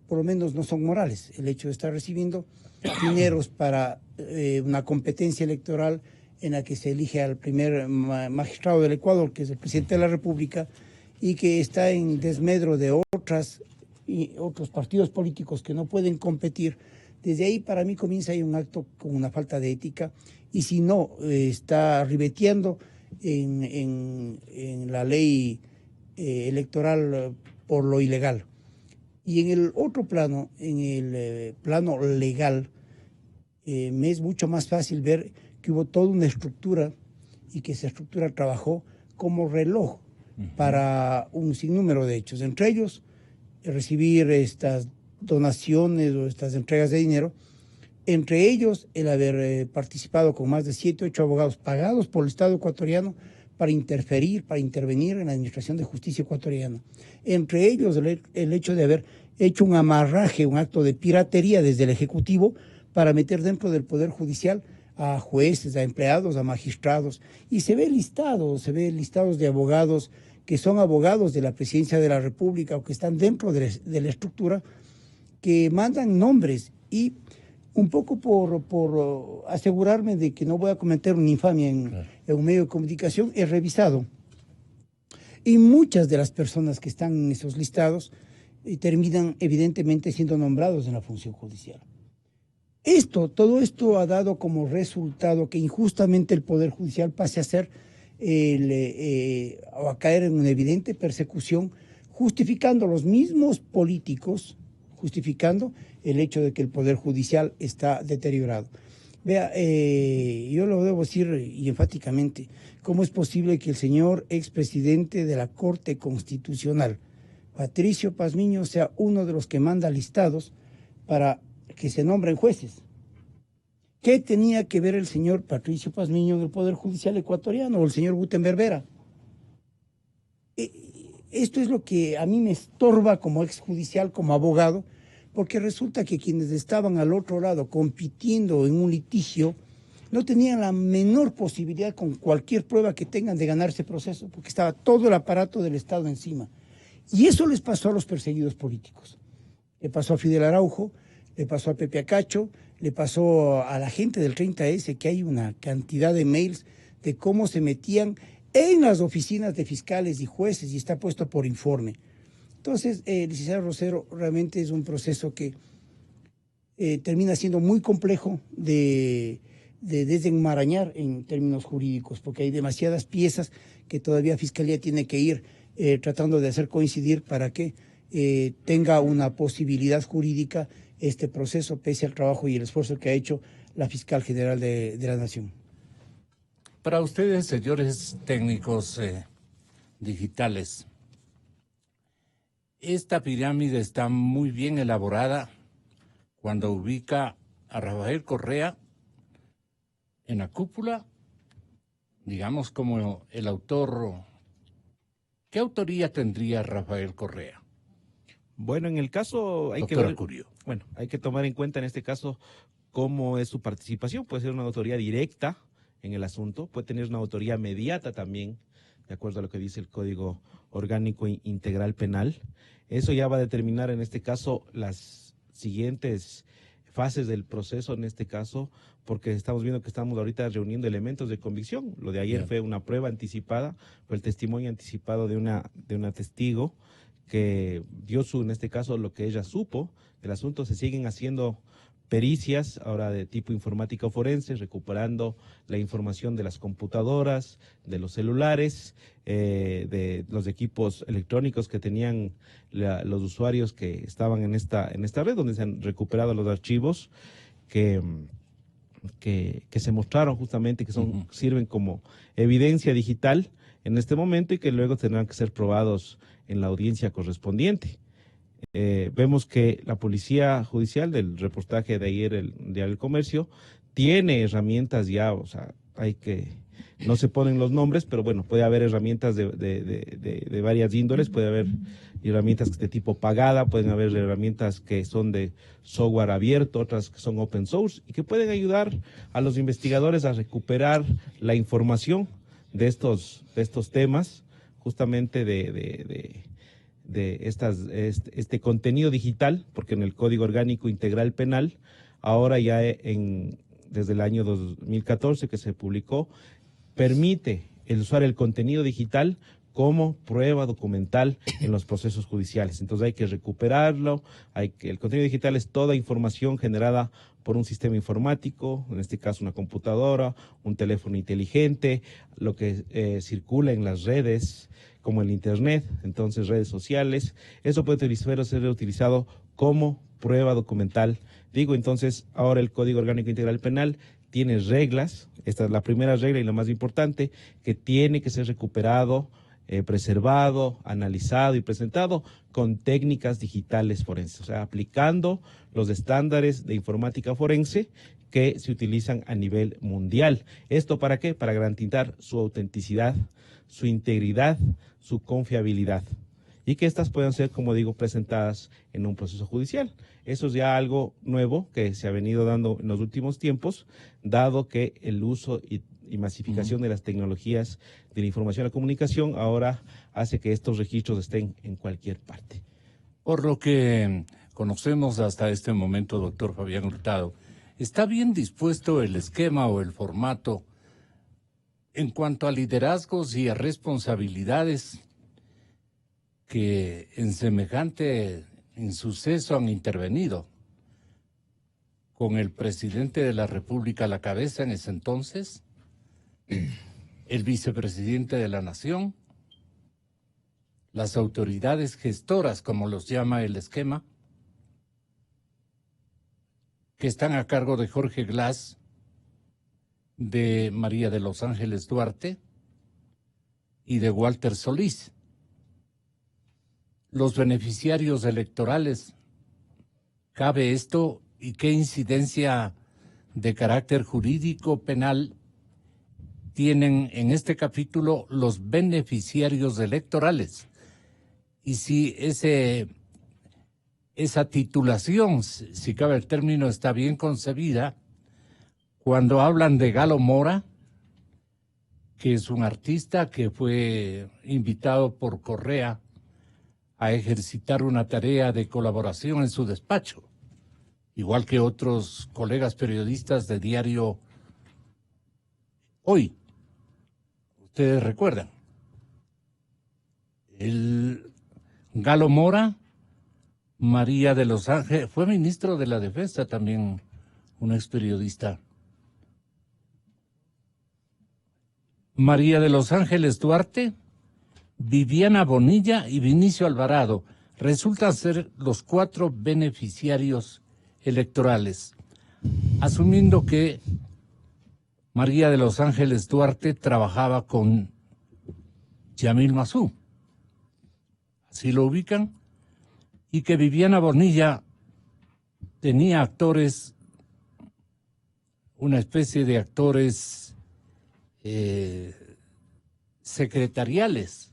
por lo menos no son morales. El hecho de estar recibiendo dineros para una competencia electoral en la que se elige al primer magistrado del Ecuador, que es el presidente de la República, y que está en desmedro de otros partidos políticos que no pueden competir. Desde ahí para mí comienza ahí un acto con una falta de ética, y si no, está ribeteando en la ley electoral por lo ilegal. Y en el otro plano, en el plano legal, me es mucho más fácil ver que hubo toda una estructura y que esa estructura trabajó como reloj para un sinnúmero de hechos, entre ellos recibir estas donaciones o estas entregas de dinero, entre ellos el haber participado con más de 7 o 8 abogados pagados por el Estado ecuatoriano para intervenir en la administración de justicia ecuatoriana. Entre ellos el hecho de haber hecho un amarraje, un acto de piratería desde el Ejecutivo para meter dentro del Poder Judicial a jueces, a empleados, a magistrados. Y se ve listados de abogados que son abogados de la Presidencia de la República o que están dentro de la estructura, que mandan nombres. Y un poco por asegurarme de que no voy a cometer una infamia en un medio de comunicación, he revisado. Y muchas de las personas que están en esos listados terminan evidentemente siendo nombrados en la función judicial. Todo esto ha dado como resultado que injustamente el Poder Judicial pase a ser o a caer en una evidente persecución, justificando los mismos políticos, justificando el hecho de que el Poder Judicial está deteriorado. Vea, yo lo debo decir y enfáticamente, ¿cómo es posible que el señor expresidente de la Corte Constitucional, Patricio Pazmiño sea uno de los que manda listados para que se nombren jueces. ¿Qué tenía que ver el señor Patricio Pazmiño en el Poder Judicial ecuatoriano o el señor Gutenberg Vera? Esto es lo que a mí me estorba como exjudicial, como abogado, porque resulta que quienes estaban al otro lado compitiendo en un litigio no tenían la menor posibilidad con cualquier prueba que tengan de ganar ese proceso, porque estaba todo el aparato del Estado encima. Y eso les pasó a los perseguidos políticos. Le pasó a Fidel Araujo, le pasó a Pepe Acacho, le pasó a la gente del 30S, que hay una cantidad de mails de cómo se metían en las oficinas de fiscales y jueces y está puesto por informe. Entonces, licenciado Rosero, realmente es un proceso que termina siendo muy complejo de desenmarañar en términos jurídicos, porque hay demasiadas piezas que todavía Fiscalía tiene que ir tratando de hacer coincidir para que tenga una posibilidad jurídica este proceso, pese al trabajo y el esfuerzo que ha hecho la Fiscal General de la Nación. Para ustedes, señores técnicos digitales, esta pirámide está muy bien elaborada cuando ubica a Rafael Correa en la cúpula, digamos como el autor. ¿Qué autoría tendría Rafael Correa? Bueno, en el caso hay que ver, bueno, hay que tomar en cuenta en este caso cómo es su participación. Puede ser una autoría directa en el asunto, puede tener una autoría mediata también, de acuerdo a lo que dice el Código Orgánico Integral Penal. Eso ya va a determinar en este caso las siguientes fases del proceso, en este caso, porque estamos viendo que estamos ahorita reuniendo elementos de convicción. Lo de ayer fue una prueba anticipada, fue el testimonio anticipado de una testigo que dio en este caso, lo que ella supo del asunto. Se siguen haciendo pericias ahora de tipo informática o forense, recuperando la información de las computadoras, de los celulares, de los equipos electrónicos que tenían los usuarios que estaban en esta red, donde se han recuperado los archivos que se mostraron justamente, que sirven como evidencia digital en este momento y que luego tendrán que ser probados en la audiencia correspondiente. Vemos que la Policía Judicial, del reportaje de ayer, el Diario del Comercio, tiene herramientas ya, o sea, no se ponen los nombres, pero bueno, puede haber herramientas de varias índoles, puede haber herramientas de tipo pagada, pueden haber herramientas que son de software abierto, otras que son open source y que pueden ayudar a los investigadores a recuperar la información de estos temas, justamente de este contenido digital, porque en el Código Orgánico Integral Penal, ahora ya desde el año 2014 que se publicó, permite usar el contenido digital como prueba documental en los procesos judiciales. Entonces hay que recuperarlo, el contenido digital es toda información generada por un sistema informático, en este caso una computadora, un teléfono inteligente, lo que circula en las redes, como el internet, entonces redes sociales. Eso puede ser utilizado como prueba documental. Digo, entonces, ahora el Código Orgánico Integral Penal tiene reglas, esta es la primera regla y la más importante, que tiene que ser recuperado, preservado, analizado y presentado con técnicas digitales forenses, o sea, aplicando los estándares de informática forense que se utilizan a nivel mundial. ¿Esto para qué? Para garantizar su autenticidad, su integridad, su confiabilidad y que estas puedan ser, como digo, presentadas en un proceso judicial. Eso es ya algo nuevo que se ha venido dando en los últimos tiempos, dado que el uso y masificación de las tecnologías de la información y la comunicación ahora hace que estos registros estén en cualquier parte. Por lo que conocemos hasta este momento, doctor Fabián Hurtado, ¿está bien dispuesto el esquema o el formato en cuanto a liderazgos y a responsabilidades que en semejante insuceso han intervenido, con el presidente de la República a la cabeza en ese entonces, el vicepresidente de la Nación, las autoridades gestoras, como los llama el esquema, que están a cargo de Jorge Glass, de María de los Ángeles Duarte y de Walter Solís? los beneficiarios electorales. ¿Cabe esto y qué incidencia de carácter jurídico penal tienen en este capítulo los beneficiarios electorales? Y si esa titulación, si cabe el término, está bien concebida, cuando hablan de Galo Mora, que es un artista que fue invitado por Correa a ejercitar una tarea de colaboración en su despacho, igual que otros colegas periodistas de diario Hoy. Ustedes recuerdan. El Galo Mora, María de los Ángeles, fue ministro de la Defensa también, un ex periodista. María de los Ángeles Duarte, Viviana Bonilla y Vinicio Alvarado resultan ser los 4 beneficiarios electorales, asumiendo que María de los Ángeles Duarte trabajaba con Yamil Massú, así lo ubican, y que Viviana Bonilla tenía actores, una especie de actores secretariales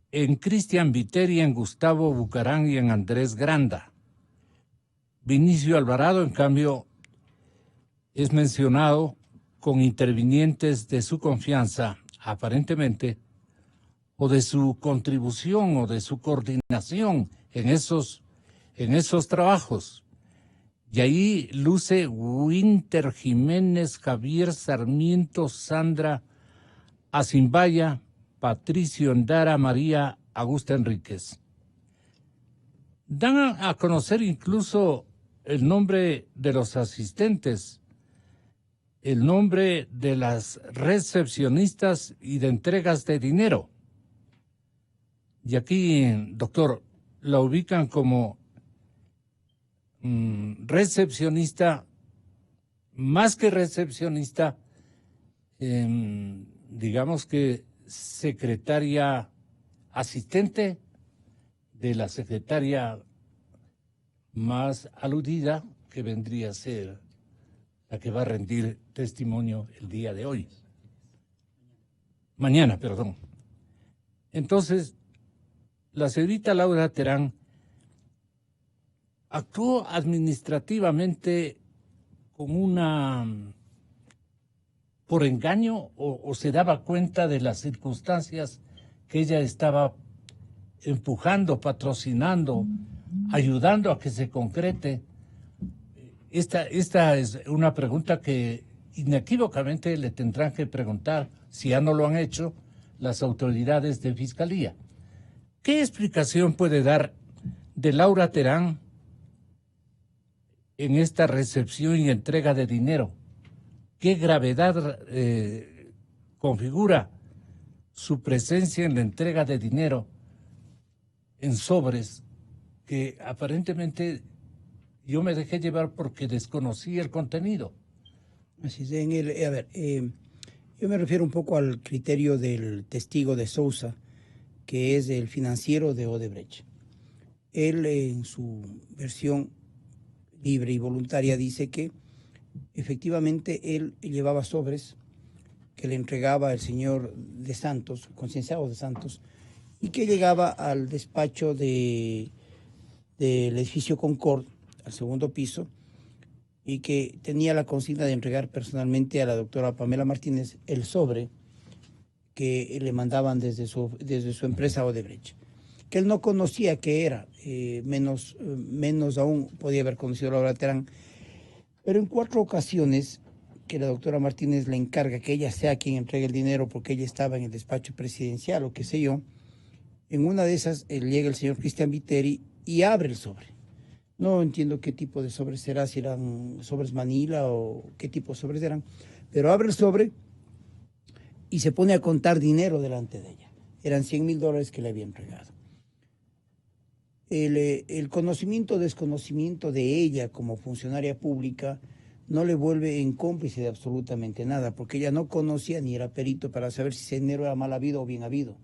en Cristian Viteri, en Gustavo Bucarán y en Andrés Granda. Vinicio Alvarado, en cambio, es mencionado con intervinientes de su confianza, aparentemente, o de su contribución o de su coordinación en esos trabajos. Y ahí luce Winter Jiménez, Javier Sarmiento, Sandra Azimbaya, Patricio Endara, María Augusta Enríquez. Dan a conocer incluso el nombre de los asistentes, el nombre de las recepcionistas y de entregas de dinero. Y aquí, doctor, la ubican como recepcionista, más que recepcionista, digamos que secretaria asistente de la secretaria más aludida, que vendría a ser la que va a rendir testimonio el día de hoy. Mañana, perdón. Entonces, la señorita Laura Terán actuó administrativamente por engaño o se daba cuenta de las circunstancias que ella estaba empujando, patrocinando, ayudando a que se concrete. Esta es una pregunta que inequívocamente le tendrán que preguntar, si ya no lo han hecho, las autoridades de Fiscalía. ¿Qué explicación puede dar de Laura Terán en esta recepción y entrega de dinero? ¿Qué gravedad configura su presencia en la entrega de dinero en sobres que aparentemente yo me dejé llevar porque desconocí el contenido? Así es, yo me refiero un poco al criterio del testigo de Sousa, que es el financiero de Odebrecht. Él, en su versión libre y voluntaria, dice que efectivamente él llevaba sobres que le entregaba el señor de Santos, concienciado de Santos, y que llegaba al despacho del edificio Concord, al segundo piso, y que tenía la consigna de entregar personalmente a la doctora Pamela Martínez el sobre que le mandaban desde su empresa Odebrecht, que él no conocía qué era, menos aún podía haber conocido a Laura Terán. Pero en 4 ocasiones que la doctora Martínez le encarga que ella sea quien entregue el dinero porque ella estaba en el despacho presidencial o qué sé yo, en una de esas llega el señor Cristian Viteri y abre el sobre. No entiendo qué tipo de sobres será, si eran sobres Manila o qué tipo de sobres eran, pero abre el sobre y se pone a contar dinero delante de ella. Eran $100,000 que le había entregado. El conocimiento o desconocimiento de ella como funcionaria pública no le vuelve en cómplice de absolutamente nada, porque ella no conocía ni era perito para saber si ese dinero era mal habido o bien habido.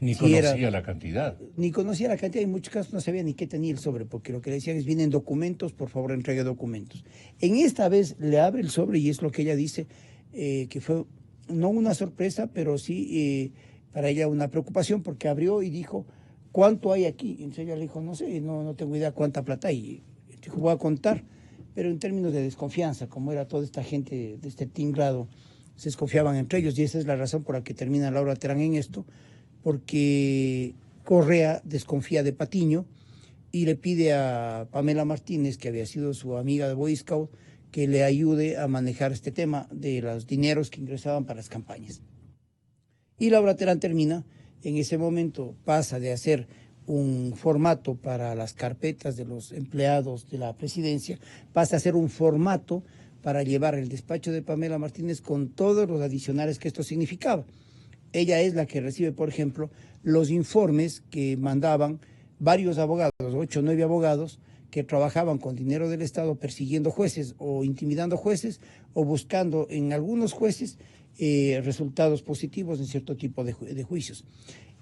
Ni si conocía la cantidad. Ni conocía la cantidad, en muchos casos no sabía ni qué tenía el sobre, porque lo que le decían es, vienen documentos, por favor entregue documentos. En esta vez le abre el sobre y es lo que ella dice, que fue no una sorpresa, pero sí para ella una preocupación, porque abrió y dijo, ¿cuánto hay aquí? Entonces ella le dijo, no sé, no tengo idea cuánta plata hay. Y dijo, voy a contar, pero en términos de desconfianza, como era toda esta gente de este tinglado, se desconfiaban entre ellos, y esa es la razón por la que termina Laura Terán en esto, porque Correa desconfía de Patiño y le pide a Pamela Martínez, que había sido su amiga de Boy Scout, que le ayude a manejar este tema de los dineros que ingresaban para las campañas. Y Laura Terán termina, en ese momento pasa de hacer un formato para las carpetas de los empleados de la presidencia, pasa a ser un formato para llevar el despacho de Pamela Martínez con todos los adicionales que esto significaba. Ella es la que recibe, por ejemplo, los informes que mandaban varios abogados, 8 o 9 abogados, que trabajaban con dinero del Estado persiguiendo jueces o intimidando jueces o buscando en algunos jueces resultados positivos en cierto tipo de juicios.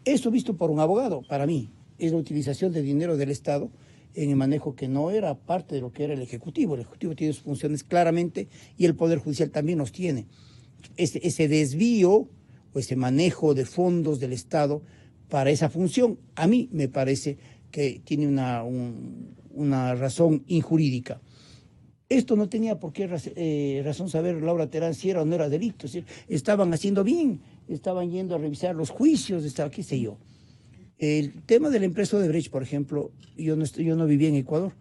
Esto visto por un abogado, para mí, es la utilización de dinero del Estado en el manejo que no era parte de lo que era el Ejecutivo. El Ejecutivo tiene sus funciones claramente y el Poder Judicial también los tiene. Ese desvío o ese manejo de fondos del Estado para esa función, a mí me parece que tiene una razón injurídica. Esto no tenía por qué razón saber Laura Terán si era o no era delito. Es decir, estaban haciendo bien, estaban yendo a revisar los juicios, qué sé yo. El tema de la empresa Odebrecht, por ejemplo, yo no vivía en Ecuador,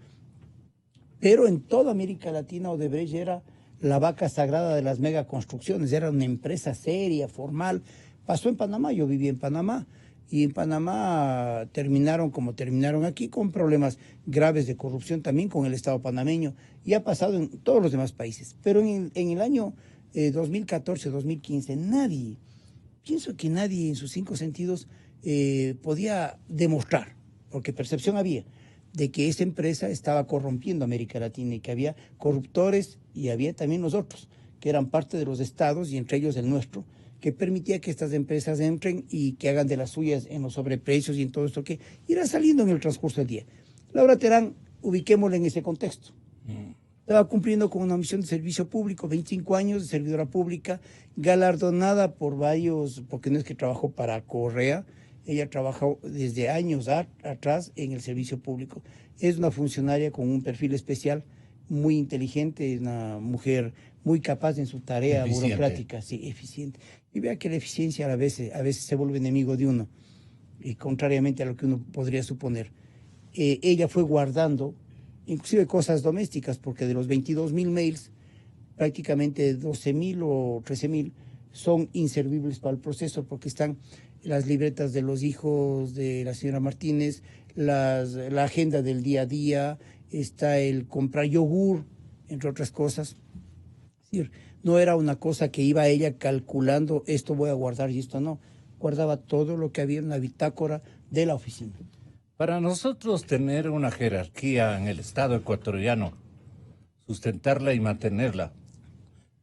pero en toda América Latina Odebrecht era la vaca sagrada de las megaconstrucciones, era una empresa seria, formal. Pasó en Panamá, yo viví en Panamá, y en Panamá terminaron como terminaron aquí, con problemas graves de corrupción también con el Estado panameño, y ha pasado en todos los demás países. Pero en el año 2014-2015, pienso que nadie en sus 5 sentidos podía demostrar, porque percepción había, de que esa empresa estaba corrompiendo a América Latina y que había corruptores y había también los otros, que eran parte de los estados y entre ellos el nuestro, que permitía que estas empresas entren y que hagan de las suyas en los sobreprecios y en todo esto que irá saliendo en el transcurso del día. Laura Terán, ubiquémosla en ese contexto. Estaba cumpliendo con una misión de servicio público, 25 años de servidora pública, galardonada por varios, porque no es que trabajó para Correa, ella trabajó desde años atrás en el servicio público. Es una funcionaria con un perfil especial, muy inteligente, es una mujer muy capaz en su tarea burocrática, sí, eficiente. Y vea que la eficiencia a veces se vuelve enemigo de uno, y contrariamente a lo que uno podría suponer. Ella fue guardando, inclusive cosas domésticas, porque de los 22,000 mails, prácticamente 12,000 o 13,000 son inservibles para el proceso, porque están las libretas de los hijos de la señora Martínez, la agenda del día a día, está el comprar yogur, entre otras cosas. Es decir, no era una cosa que iba ella calculando, esto voy a guardar y esto no. Guardaba todo lo que había en la bitácora de la oficina. Para nosotros tener una jerarquía en el Estado ecuatoriano, sustentarla y mantenerla,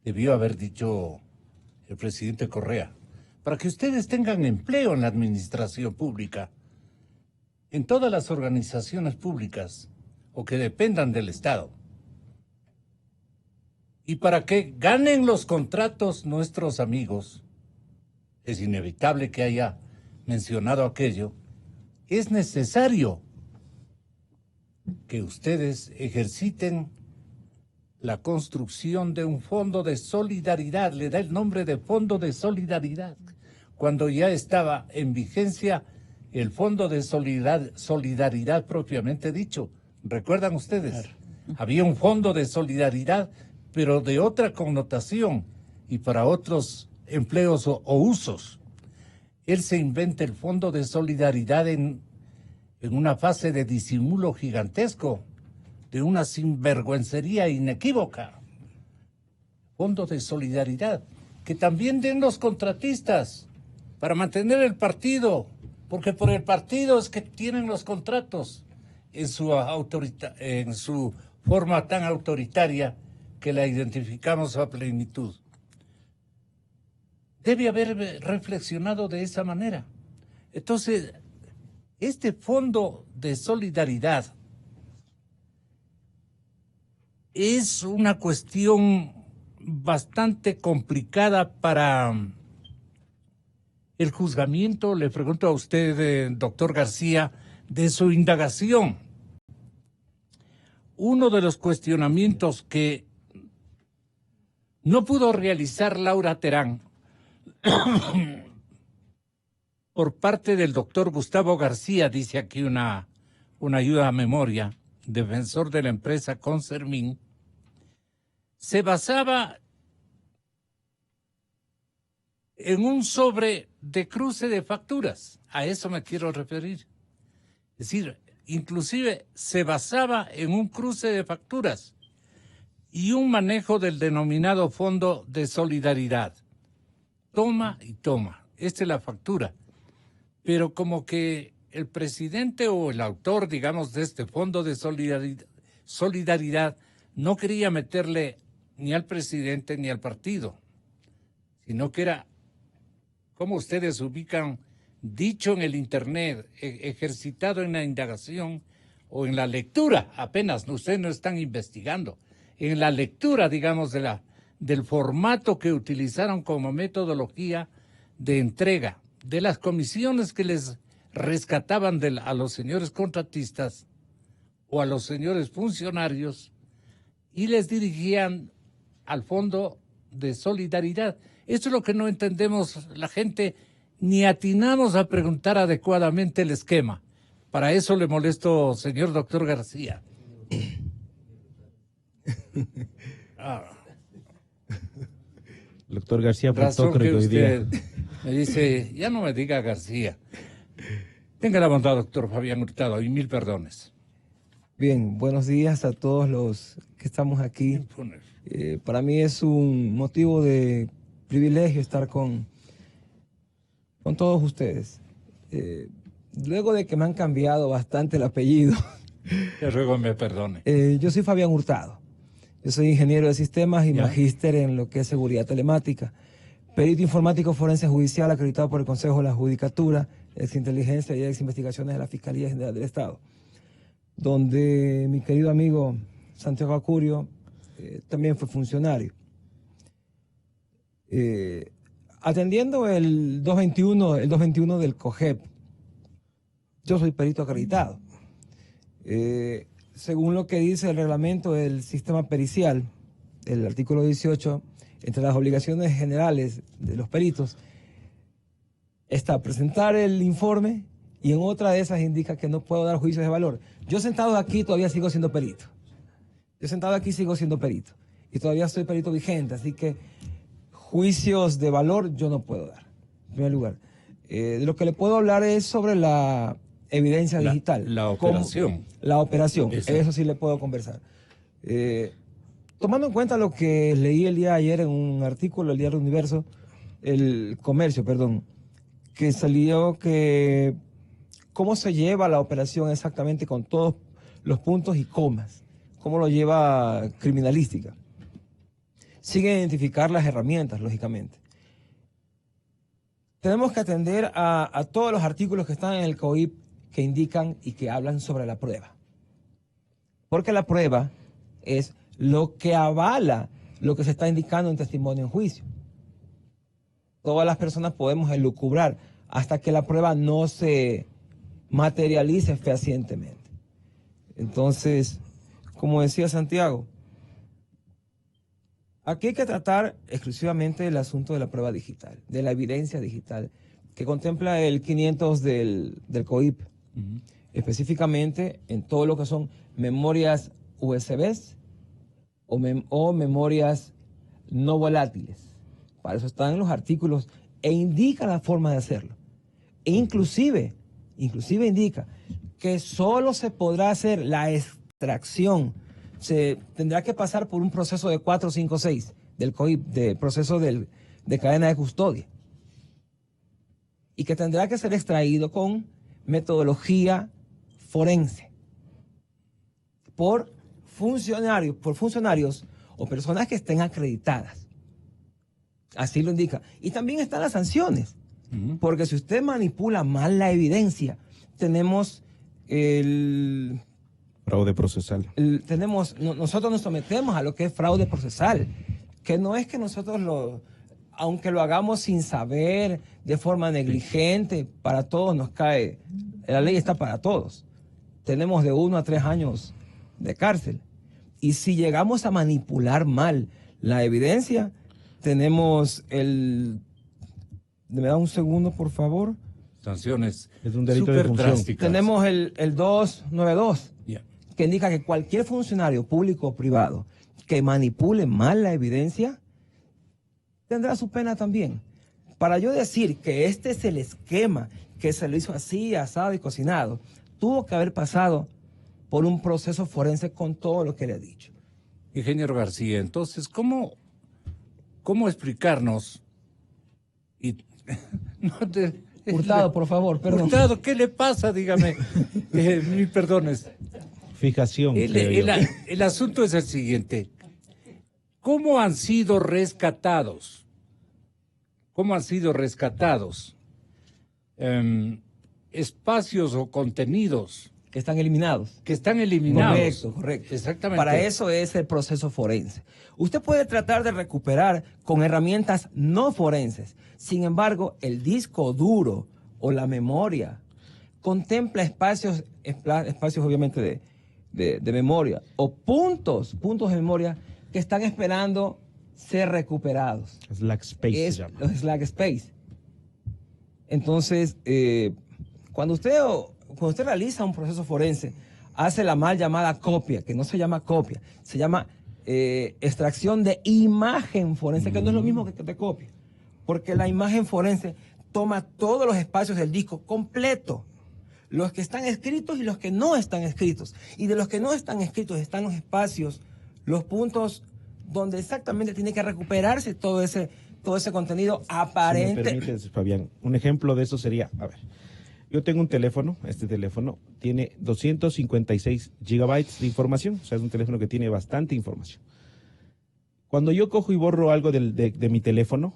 debió haber dicho el presidente Correa, para que ustedes tengan empleo en la administración pública, en todas las organizaciones públicas o que dependan del Estado, y para que ganen los contratos nuestros amigos. Es inevitable que haya mencionado aquello. Es necesario que ustedes ejerciten la construcción de un fondo de solidaridad, le da el nombre de Fondo de Solidaridad, cuando ya estaba en vigencia el Fondo de Solidaridad propiamente dicho. ¿Recuerdan ustedes? Claro. Había un Fondo de Solidaridad, pero de otra connotación y para otros empleos o usos. Él se inventa el Fondo de Solidaridad en una fase de disimulo gigantesco, de una sinvergüencería inequívoca. Fondo de Solidaridad, que también den los contratistas para mantener el partido, porque por el partido es que tienen los contratos en su forma tan autoritaria que la identificamos a plenitud. Debe haber reflexionado de esa manera. Entonces, este fondo de solidaridad es una cuestión bastante complicada para el juzgamiento. Le pregunto a usted, doctor García, de su indagación. Uno de los cuestionamientos que no pudo realizar Laura Terán por parte del doctor Gustavo García, dice aquí una ayuda a memoria, defensor de la empresa Consermin, se basaba en un sobre de cruce de facturas. A eso me quiero referir. Es decir, inclusive se basaba en un cruce de facturas y un manejo del denominado Fondo de Solidaridad. Toma y toma. Esta es la factura. Pero como que el presidente o el autor, digamos, de este Fondo de Solidaridad no quería meterle ni al presidente ni al partido, sino que era, como ustedes ubican, dicho en el Internet, ejercitado en la indagación o en la lectura, apenas ustedes no están investigando, en la lectura, digamos, del formato que utilizaron como metodología de entrega de las comisiones que les rescataban a los señores contratistas o a los señores funcionarios y les dirigían al Fondo de Solidaridad. Esto es lo que no entendemos la gente, ni atinamos a preguntar adecuadamente el esquema. Para eso le molesto, señor doctor García. Doctor García, razón que usted me dice, ya no me diga García. Tenga la bondad, doctor Fabián Hurtado, y mil perdones. Bien, buenos días a todos los que estamos aquí. Para mí es un motivo de privilegio estar con todos ustedes. Luego de que me han cambiado bastante el apellido. Te ruego me perdone. Yo soy Fabián Hurtado. Yo soy ingeniero de sistemas y magíster en lo que es seguridad telemática. Perito informático forense judicial acreditado por el Consejo de la Judicatura, ex inteligencia y ex investigaciones de la Fiscalía General del Estado. Donde mi querido amigo Santiago Acurio también fue funcionario. Atendiendo el 221 del COGEP, yo soy perito acreditado. Según lo que dice el reglamento del sistema pericial, el artículo 18, entre las obligaciones generales de los peritos, está presentar el informe y en otra de esas indica que no puedo dar juicios de valor. Yo sentado aquí todavía sigo siendo perito. Yo sentado aquí sigo siendo perito y todavía soy perito vigente, así que juicios de valor yo no puedo dar, en primer lugar. De lo que le puedo hablar es sobre la evidencia digital. La operación. La operación, eso sí le puedo conversar. Tomando en cuenta lo que leí el día de ayer en un artículo del Diario Universo, el Comercio, perdón, que salió que cómo se lleva la operación exactamente con todos los puntos y comas, cómo lo lleva criminalística. Sin identificar las herramientas, lógicamente. Tenemos que atender a todos los artículos que están en el COIP que indican y que hablan sobre la prueba. Porque la prueba es lo que avala lo que se está indicando en testimonio en juicio. Todas las personas podemos elucubrar hasta que la prueba no se materialice fehacientemente. Entonces, como decía Santiago, aquí hay que tratar exclusivamente el asunto de la prueba digital, de la evidencia digital, que contempla el 500 del COIP, específicamente en todo lo que son memorias USBs o memorias no volátiles. Para eso están los artículos e indica la forma de hacerlo. E inclusive indica que solo se podrá hacer la extracción. Se tendrá que pasar por un proceso de 4, 5, 6 del COIP, de proceso de cadena de custodia. Y que tendrá que ser extraído con metodología forense por funcionarios o personas que estén acreditadas. Así lo indica. Y también están las sanciones. Porque si usted manipula mal la evidencia, tenemos el... Fraude procesal. Nosotros nos sometemos a lo que es fraude procesal, que no es que nosotros aunque lo hagamos sin saber, de forma negligente, para todos nos cae, la ley está para todos. Tenemos de 1 a 3 años de cárcel. Y si llegamos a manipular mal la evidencia, tenemos ¿me da un segundo, por favor? Sanciones. Es un delito de función. drásticas. Tenemos el 292, que indica que cualquier funcionario público o privado que manipule mal la evidencia tendrá su pena también. Para yo decir que este es el esquema, que se lo hizo así, asado y cocinado, tuvo que haber pasado por un proceso forense con todo lo que le he dicho. Ingeniero García, entonces, ¿cómo explicarnos? Hurtado, por favor, perdón. Hurtado, ¿qué le pasa? Dígame. Mil perdones. Fijación. El asunto es el siguiente. ¿Cómo han sido rescatados? Espacios o contenidos Que están eliminados. Correcto. Exactamente. Para eso es el proceso forense. Usted puede tratar de recuperar con herramientas no forenses. Sin embargo, el disco duro o la memoria contempla espacios obviamente de memoria o puntos de memoria que están esperando ser recuperados. Slack Space se llama. Los Slack Space. Entonces, cuando usted realiza un proceso forense, hace la mal llamada copia, que no se llama copia, se llama extracción de imagen forense, que no es lo mismo que te copia, porque la imagen forense toma todos los espacios del disco completo, los que están escritos y los que no están escritos, y de los que no están escritos están los espacios, los puntos donde exactamente tiene que recuperarse todo ese contenido aparente. Si me permites, Fabián, un ejemplo de eso sería, yo tengo un teléfono, este teléfono tiene 256 gigabytes de información, o sea, es un teléfono que tiene bastante información. Cuando yo cojo y borro algo de mi teléfono,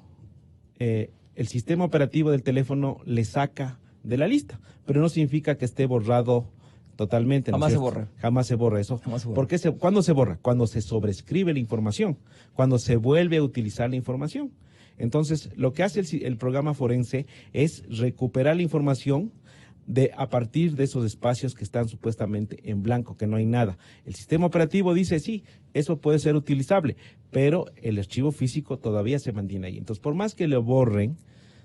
el sistema operativo del teléfono le saca de la lista, pero no significa que esté borrado totalmente. Jamás se borra. Jamás se borra eso. Jamás se borra. Porque ¿cuándo se borra? Cuando se sobrescribe la información, cuando se vuelve a utilizar la información. Entonces, lo que hace el programa forense es recuperar la información a partir de esos espacios que están supuestamente en blanco, que no hay nada. El sistema operativo dice, sí, eso puede ser utilizable, pero el archivo físico todavía se mantiene ahí. Entonces, por más que lo borren,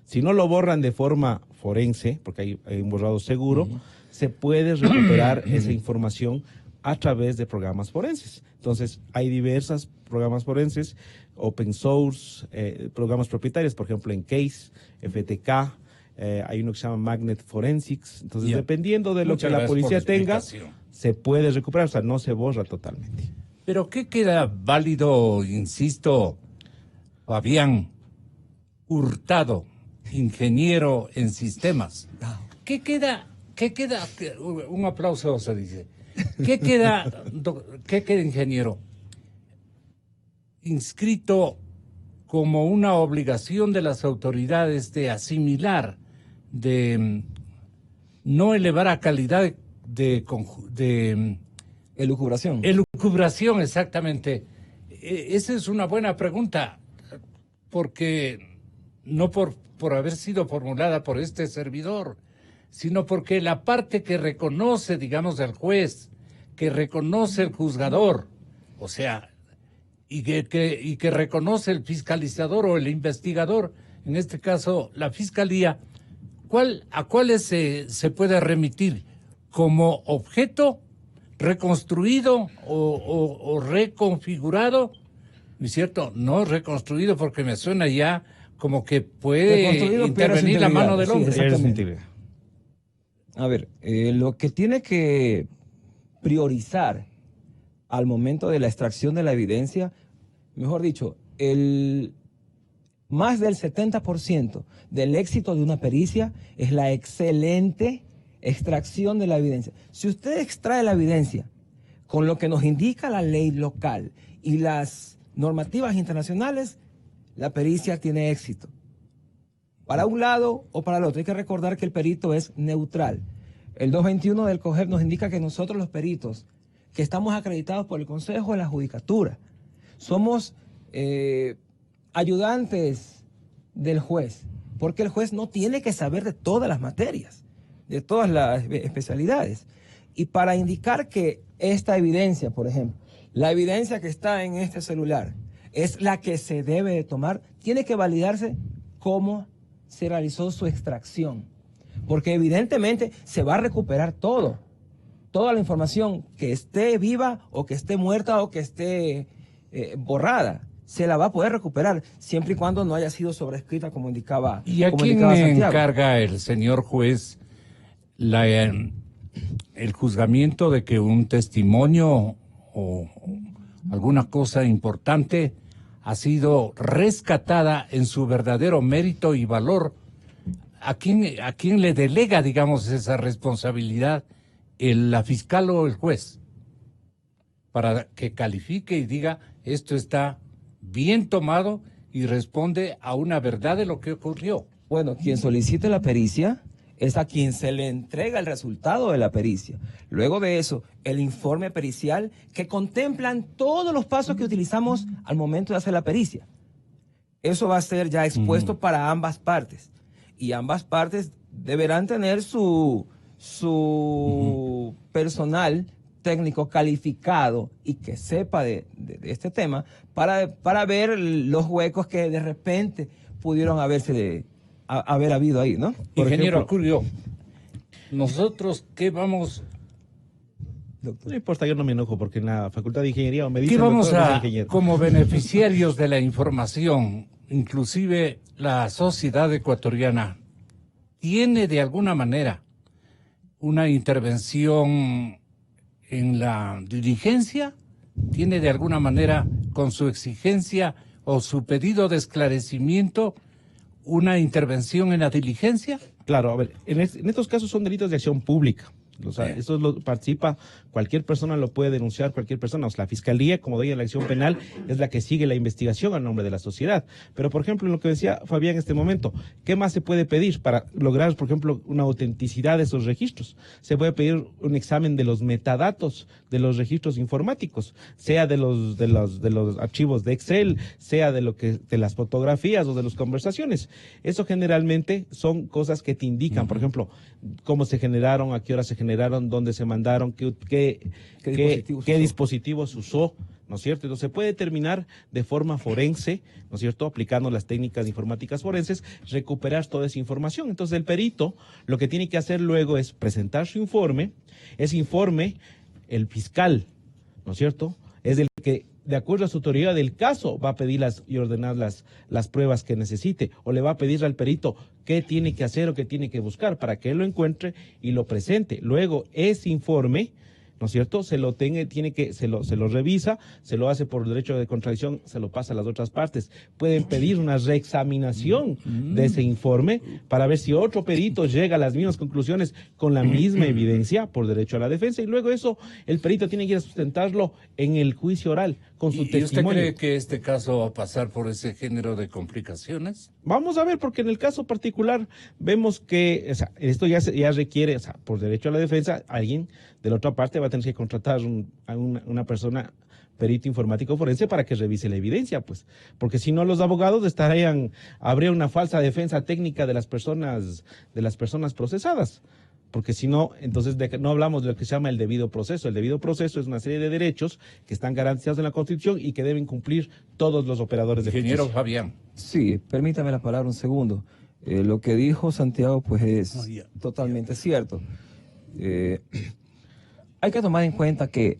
si no lo borran de forma forense, porque hay un borrado seguro, se puede recuperar esa información a través de programas forenses. Entonces, hay diversos programas forenses, open source, programas propietarios, por ejemplo, en Case, FTK, hay uno que se llama Magnet Forensics. Entonces, dependiendo de lo que la policía tenga, se puede recuperar, o sea, no se borra totalmente. Pero ¿qué queda válido, insisto, Fabián Hurtado, ingeniero en sistemas? ¿Qué queda? Un aplauso se dice. ¿Qué queda, ingeniero? Inscrito como una obligación de las autoridades de asimilar, de no elevar a calidad de elucubración. Elucubración, exactamente. Esa es una buena pregunta, porque no por haber sido formulada por este servidor, sino porque la parte que reconoce, digamos, el juez, que reconoce el juzgador, o sea, y que reconoce el fiscalizador o el investigador, en este caso la fiscalía, ¿a cuáles se puede remitir? ¿Como objeto reconstruido o reconfigurado? ¿No es cierto? No reconstruido, porque me suena ya como que puede intervenir la mano del hombre. Sí, exactamente. A ver, lo que tiene que priorizar al momento de la extracción de la evidencia, mejor dicho, más del 70% del éxito de una pericia es la excelente extracción de la evidencia. Si usted extrae la evidencia con lo que nos indica la ley local y las normativas internacionales, la pericia tiene éxito. para un lado o para el otro. Hay que recordar que el perito es neutral. El 221 del COGEP nos indica que nosotros los peritos, que estamos acreditados por el Consejo de la Judicatura, somos ayudantes del juez, porque el juez no tiene que saber de todas las materias, de todas las especialidades. Y para indicar que esta evidencia, por ejemplo, la evidencia que está en este celular es la que se debe de tomar, tiene que validarse cómo se realizó su extracción. Porque evidentemente se va a recuperar todo. Toda la información que esté viva o que esté muerta o que esté borrada, se la va a poder recuperar siempre y cuando no haya sido sobrescrita como indicaba ¿Y a quién encarga el señor juez el juzgamiento de que un testimonio o alguna cosa importante ha sido rescatada en su verdadero mérito y valor? ¿A quién le delega, digamos, esa responsabilidad, la fiscal o el juez? Para que califique y diga, esto está bien tomado y responde a una verdad de lo que ocurrió. Bueno, quien solicite la pericia es a quien se le entrega el resultado de la pericia. Luego de eso, el informe pericial que contemplan todos los pasos que utilizamos al momento de hacer la pericia. Eso va a ser ya expuesto para ambas partes. Y ambas partes deberán tener su personal técnico calificado y que sepa de este tema para ver los huecos que de repente pudieron haber habido ahí, ¿no? Ingeniero Curio, nosotros qué vamos... No importa, yo no me enojo porque en la Facultad de Ingeniería me dicen... ¿Qué vamos a, como beneficiarios de la información, inclusive la sociedad ecuatoriana, tiene de alguna manera una intervención en la diligencia? ¿Tiene de alguna manera con su exigencia o su pedido de esclarecimiento una intervención en la diligencia? Claro, a ver, en estos casos son delitos de acción pública. O sea, eso participa, cualquier persona lo puede denunciar, cualquier persona. O sea, la Fiscalía, como doy en la acción penal, es la que sigue la investigación a nombre de la sociedad. Pero, por ejemplo, en lo que decía Fabián en este momento, ¿qué más se puede pedir para lograr, por ejemplo, una autenticidad de esos registros? Se puede pedir un examen de los metadatos de los registros informáticos, sea de los archivos de Excel, sea de las fotografías o de las conversaciones. Eso generalmente son cosas que te indican, por ejemplo, cómo se generaron, a qué hora se generaron, dónde se mandaron, qué dispositivos usó, ¿no es cierto? Entonces se puede determinar de forma forense, ¿no es cierto?, aplicando las técnicas informáticas forenses, recuperar toda esa información. Entonces el perito lo que tiene que hacer luego es presentar su informe. Ese informe, el fiscal, ¿no es cierto?, es el que, de acuerdo a su autoridad del caso, va a pedir y ordenar las pruebas que necesite, o le va a pedir al perito qué tiene que hacer o qué tiene que buscar para que él lo encuentre y lo presente. Luego, ese informe, ¿no es cierto?, se lo revisa, se lo hace por derecho de contradicción, se lo pasa a las otras partes. Pueden pedir una reexaminación de ese informe para ver si otro perito llega a las mismas conclusiones con la misma evidencia por derecho a la defensa, y luego eso el perito tiene que ir a sustentarlo en el juicio oral con su testimonio. ¿Y usted cree que este caso va a pasar por ese género de complicaciones? Vamos a ver, porque en el caso particular vemos que, o sea, esto ya requiere, o sea, por derecho a la defensa, alguien de la otra parte va a tener que contratar a una persona, perito informático forense, para que revise la evidencia, pues, porque si no los abogados habría una falsa defensa técnica de las personas procesadas. Porque si no, entonces no hablamos de lo que se llama el debido proceso. El debido proceso es una serie de derechos que están garantizados en la Constitución y que deben cumplir todos los operadores de justicia. Ingeniero Fabián. Sí, permítame la palabra un segundo. Lo que dijo Santiago, pues es totalmente cierto. Hay que tomar en cuenta que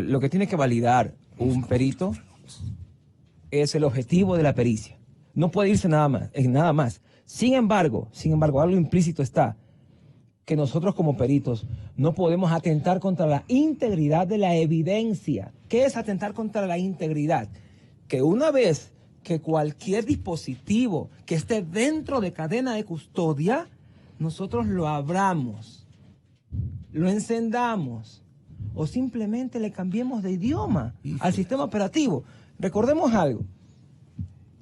lo que tiene que validar un perito es el objetivo de la pericia. No puede irse nada más. Sin embargo, algo implícito está, que nosotros como peritos no podemos atentar contra la integridad de la evidencia. ¿Qué es atentar contra la integridad? Que una vez que cualquier dispositivo que esté dentro de cadena de custodia, nosotros lo abramos, lo encendamos o simplemente le cambiemos de idioma al sistema operativo. Recordemos algo.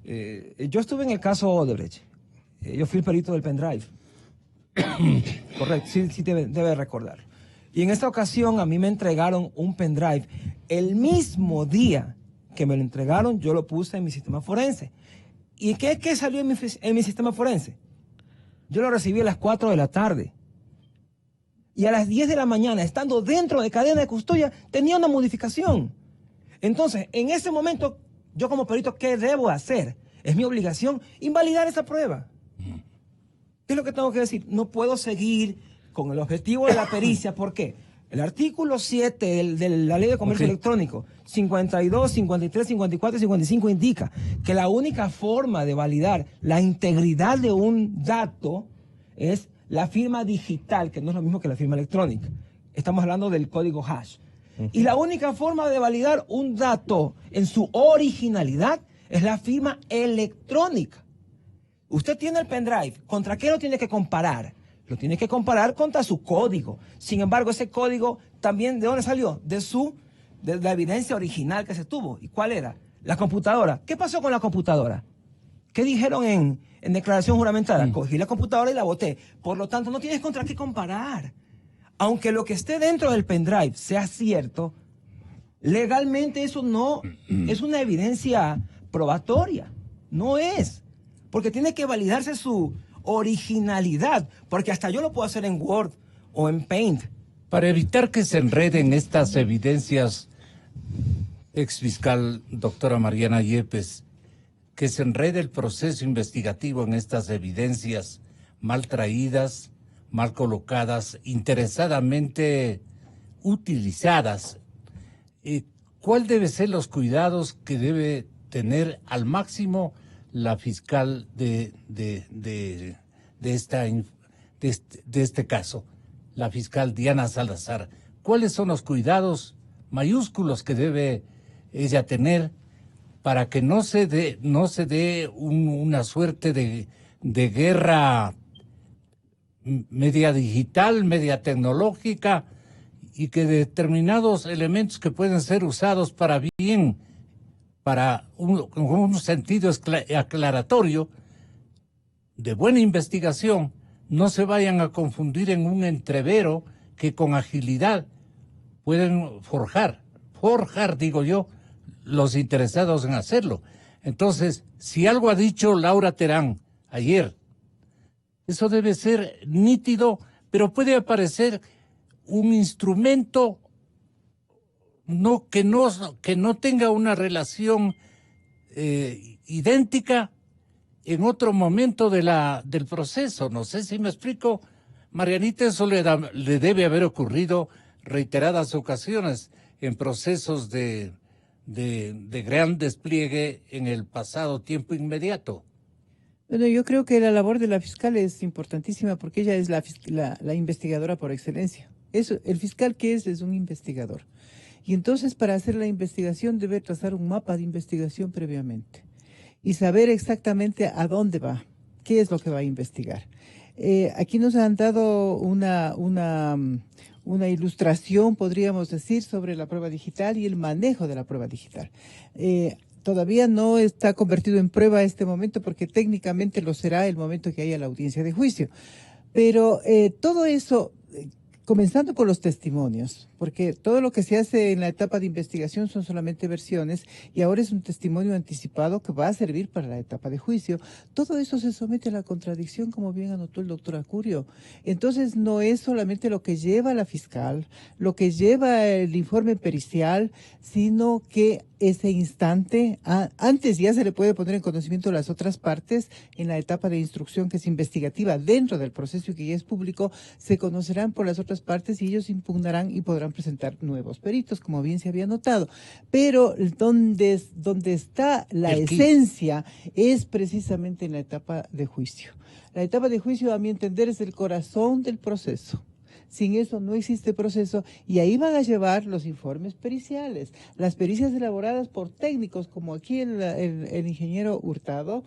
Yo estuve en el caso Odebrecht. yo fui el perito del pendrive. Correcto, sí debe recordar. Y en esta ocasión a mí me entregaron un pendrive. El mismo día que me lo entregaron, yo lo puse en mi sistema forense. ¿Y qué salió en mi sistema forense? Yo lo recibí a las 4 de la tarde. Y a las 10 de la mañana, estando dentro de cadena de custodia, tenía una modificación. Entonces, en ese momento, yo como perito, ¿qué debo hacer? Es mi obligación invalidar esa prueba. ¿Qué es lo que tengo que decir? No puedo seguir con el objetivo de la pericia. ¿Por qué? El artículo 7 de la Ley de Comercio Electrónico, 52, 53, 54 y 55 indica que la única forma de validar la integridad de un dato es la firma digital, que no es lo mismo que la firma electrónica. Estamos hablando del código hash. Y la única forma de validar un dato en su originalidad es la firma electrónica. Usted tiene el pendrive, ¿contra qué lo tiene que comparar? Lo tiene que comparar contra su código. Sin embargo, ese código también, ¿de dónde salió? De la evidencia original que se tuvo. ¿Y cuál era? La computadora. ¿Qué pasó con la computadora? ¿Qué dijeron en declaración juramentada? Cogí la computadora y la boté. Por lo tanto, no tienes contra qué comparar. Aunque lo que esté dentro del pendrive sea cierto, legalmente eso no es una evidencia probatoria. No es. Porque tiene que validarse su originalidad. Porque hasta yo lo puedo hacer en Word o en Paint. Para evitar que se enreden estas evidencias, exfiscal doctora Mariana Yepes, que se enrede el proceso investigativo en estas evidencias mal traídas, mal colocadas, interesadamente utilizadas, ¿cuál debe ser los cuidados que debe tener al máximo la fiscal de este caso, la fiscal Diana Salazar? ¿Cuáles son los cuidados mayúsculos que debe ella tener para que no se dé una suerte de guerra media digital, media tecnológica, y que determinados elementos que pueden ser usados para bien, para un sentido aclaratorio, de buena investigación, no se vayan a confundir en un entrevero que con agilidad pueden forjar, digo yo, los interesados en hacerlo. Entonces, si algo ha dicho Laura Terán ayer, eso debe ser nítido, pero puede aparecer un instrumento que no tenga una relación idéntica en otro momento del proceso. No sé si me explico. Marianita, eso le debe haber ocurrido reiteradas ocasiones en procesos de gran despliegue en el pasado tiempo inmediato. Bueno, yo creo que la labor de la fiscal es importantísima porque ella es la investigadora por excelencia. El fiscal, ¿qué es? Es un investigador. Y entonces, para hacer la investigación debe trazar un mapa de investigación previamente y saber exactamente a dónde va, qué es lo que va a investigar. Aquí nos han dado una ilustración, podríamos decir, sobre la prueba digital y el manejo de la prueba digital. Todavía no está convertido en prueba este momento porque técnicamente lo será el momento que haya la audiencia de juicio. Pero todo eso, comenzando por los testimonios, porque todo lo que se hace en la etapa de investigación son solamente versiones y ahora es un testimonio anticipado que va a servir para la etapa de juicio. Todo eso se somete a la contradicción, como bien anotó el doctor Acurio. Entonces no es solamente lo que lleva la fiscal, lo que lleva el informe pericial, sino que ese instante, antes ya se le puede poner en conocimiento las otras partes en la etapa de instrucción que es investigativa dentro del proceso y que ya es público, se conocerán por las otras partes y ellos impugnarán y podrán presentar nuevos peritos, como bien se había notado. Pero donde está la esencia es precisamente en la etapa de juicio. La etapa de juicio, a mi entender, es el corazón del proceso. Sin eso no existe proceso y ahí van a llevar los informes periciales, las pericias elaboradas por técnicos, como aquí el ingeniero Hurtado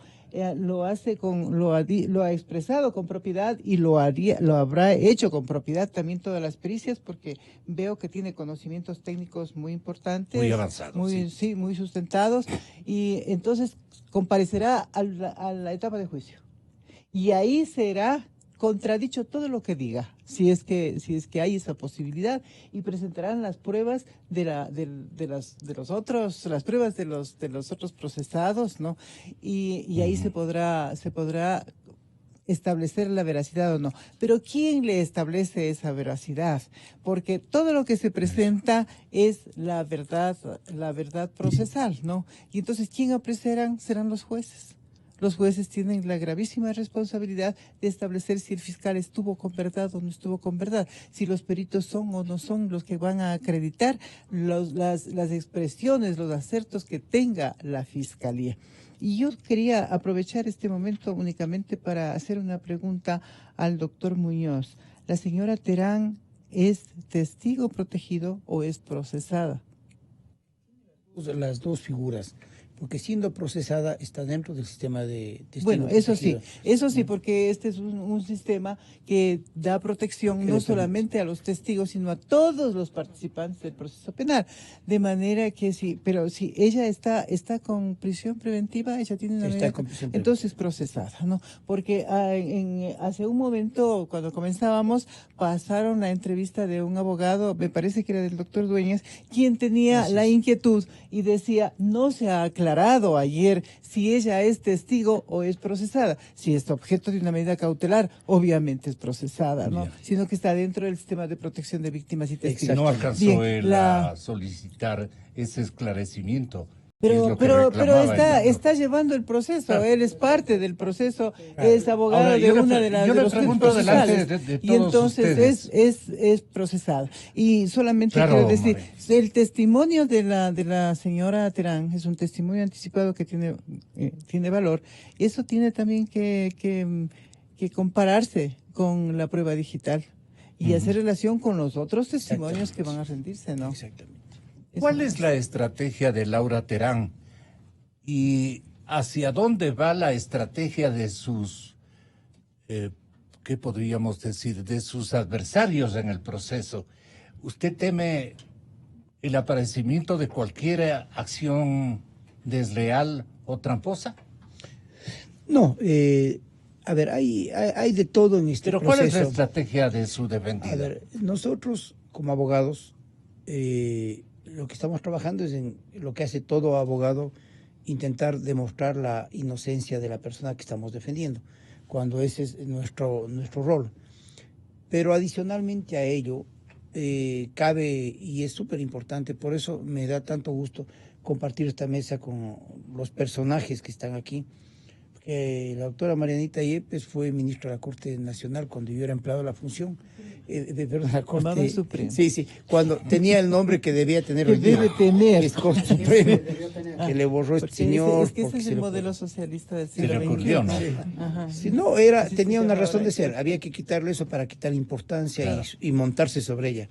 lo ha expresado con propiedad y lo habrá hecho con propiedad también todas las pericias, porque veo que tiene conocimientos técnicos muy importantes, muy avanzados, sí, muy sustentados, y entonces comparecerá a la etapa de juicio. y ahí será contradicho todo lo que diga, si es que hay esa posibilidad, y presentarán las pruebas las pruebas de los otros procesados, ¿no? Y ahí se podrá establecer la veracidad o no. Pero ¿quién le establece esa veracidad? Porque todo lo que se presenta es la verdad procesal, ¿no? Y entonces, ¿quién apreciarán? Serán los jueces. Los jueces tienen la gravísima responsabilidad de establecer si el fiscal estuvo con verdad o no estuvo con verdad, si los peritos son o no son los que van a acreditar las expresiones, los acertos que tenga la fiscalía. Y yo quería aprovechar este momento únicamente para hacer una pregunta al doctor Muñoz. ¿La señora Terán es testigo protegido o es procesada? Las dos figuras, porque siendo procesada está dentro del sistema de testigo Bueno, protegido. eso sí, porque este es un sistema que da protección no solamente a los testigos, sino a todos los participantes del proceso penal. De manera que sí, pero si ella está con prisión preventiva, ella tiene una medida, entonces procesada, ¿no? Porque hace un momento, cuando comenzábamos, pasaron la entrevista de un abogado, me parece que era del doctor Dueñas, quien tenía la inquietud y decía, no se ha aclarado ayer si ella es testigo o es procesada. Si es objeto de una medida cautelar, obviamente es procesada, ¿no? Sino que está dentro del sistema de protección de víctimas y testigos. No alcanzó él a solicitar ese esclarecimiento. Pero está llevando el proceso, claro. Él es parte del proceso, claro. Es abogado ahora, de una de los tres procesales, de y entonces es procesado. Y solamente claro, quiero decir, el testimonio de la señora Terán es un testimonio anticipado que tiene valor. Eso tiene también que compararse con la prueba digital y hacer relación con los otros testimonios que van a rendirse, ¿no? Exactamente. ¿Cuál es la estrategia de Laura Terán y hacia dónde va la estrategia de sus, qué podríamos decir, de sus adversarios en el proceso? ¿Usted teme el aparecimiento de cualquier acción desleal o tramposa? No, a ver, hay de todo en este proceso. ¿Pero cuál es la estrategia de su defendido? A ver, nosotros como abogados, lo que estamos trabajando es en lo que hace todo abogado, intentar demostrar la inocencia de la persona que estamos defendiendo, cuando ese es nuestro rol. Pero adicionalmente a ello, cabe, y es súper importante, por eso me da tanto gusto compartir esta mesa con los personajes que están aquí. La doctora Marianita Yepes fue ministra de la Corte Nacional cuando yo era empleado de la función, perdón, la Corte Suprema. Sí, cuando tenía el nombre que debía tener hoy día. Debe tener. Es Corte Suprema, que le borró este señor. Es que ese es el modelo socialista del siglo XXI. ¿No? Sí, no, tenía una razón de ser, había que quitarle eso para quitar importancia, claro, y montarse sobre ella.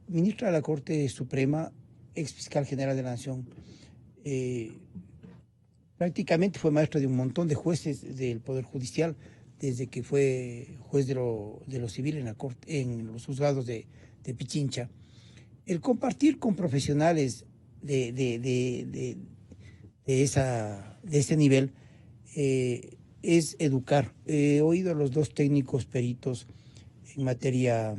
Ministra de la Corte Suprema, ex fiscal general de la Nación, prácticamente fue maestra de un montón de jueces del Poder Judicial desde que fue juez de lo civil en la corte, en los juzgados de Pichincha. El compartir con profesionales de ese nivel es educar. He oído a los dos técnicos peritos en materia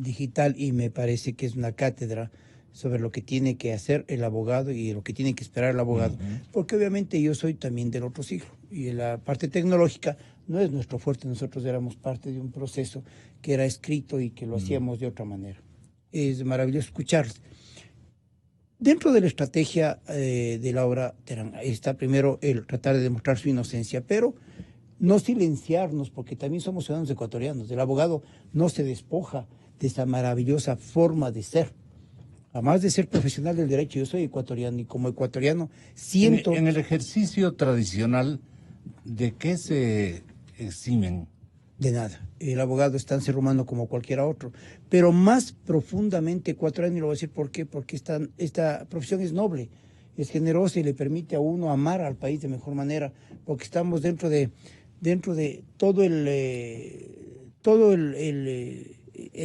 digital y me parece que es una cátedra sobre lo que tiene que hacer el abogado y lo que tiene que esperar el abogado, porque obviamente yo soy también del otro siglo y la parte tecnológica no es nuestro fuerte, nosotros éramos parte de un proceso que era escrito y que lo hacíamos de otra manera. Es maravilloso escucharlos. Dentro de la estrategia de Laura Terán está primero el tratar de demostrar su inocencia, pero no silenciarnos, porque también somos ciudadanos ecuatorianos. El abogado no se despoja de esa maravillosa forma de ser. Además de ser profesional del derecho, yo soy ecuatoriano y como ecuatoriano siento... En el ejercicio tradicional, ¿de qué se eximen? De nada. El abogado es tan ser humano como cualquiera otro, pero más profundamente ecuatoriano, y lo voy a decir por qué, porque esta profesión es noble, es generosa y le permite a uno amar al país de mejor manera, porque estamos dentro de todo el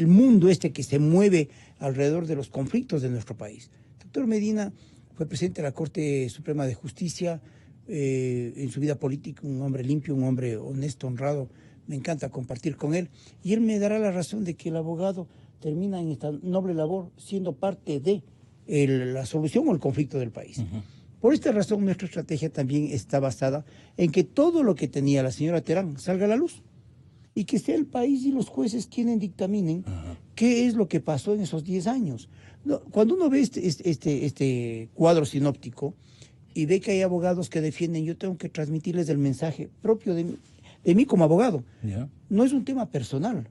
mundo que se mueve alrededor de los conflictos de nuestro país. El doctor Medina fue presidente de la Corte Suprema de Justicia, en su vida política, un hombre limpio, un hombre honesto, honrado. Me encanta compartir con él. Y él me dará la razón de que el abogado termina en esta noble labor siendo parte de la solución o el conflicto del país. Por esta razón, nuestra estrategia también está basada en que todo lo que tenía la señora Terán salga a la luz y que sea el país y los jueces quienes dictaminen qué es lo que pasó en esos 10 años. No, cuando uno ve este cuadro sinóptico y ve que hay abogados que defienden, yo tengo que transmitirles el mensaje propio de mí como abogado. No es un tema personal,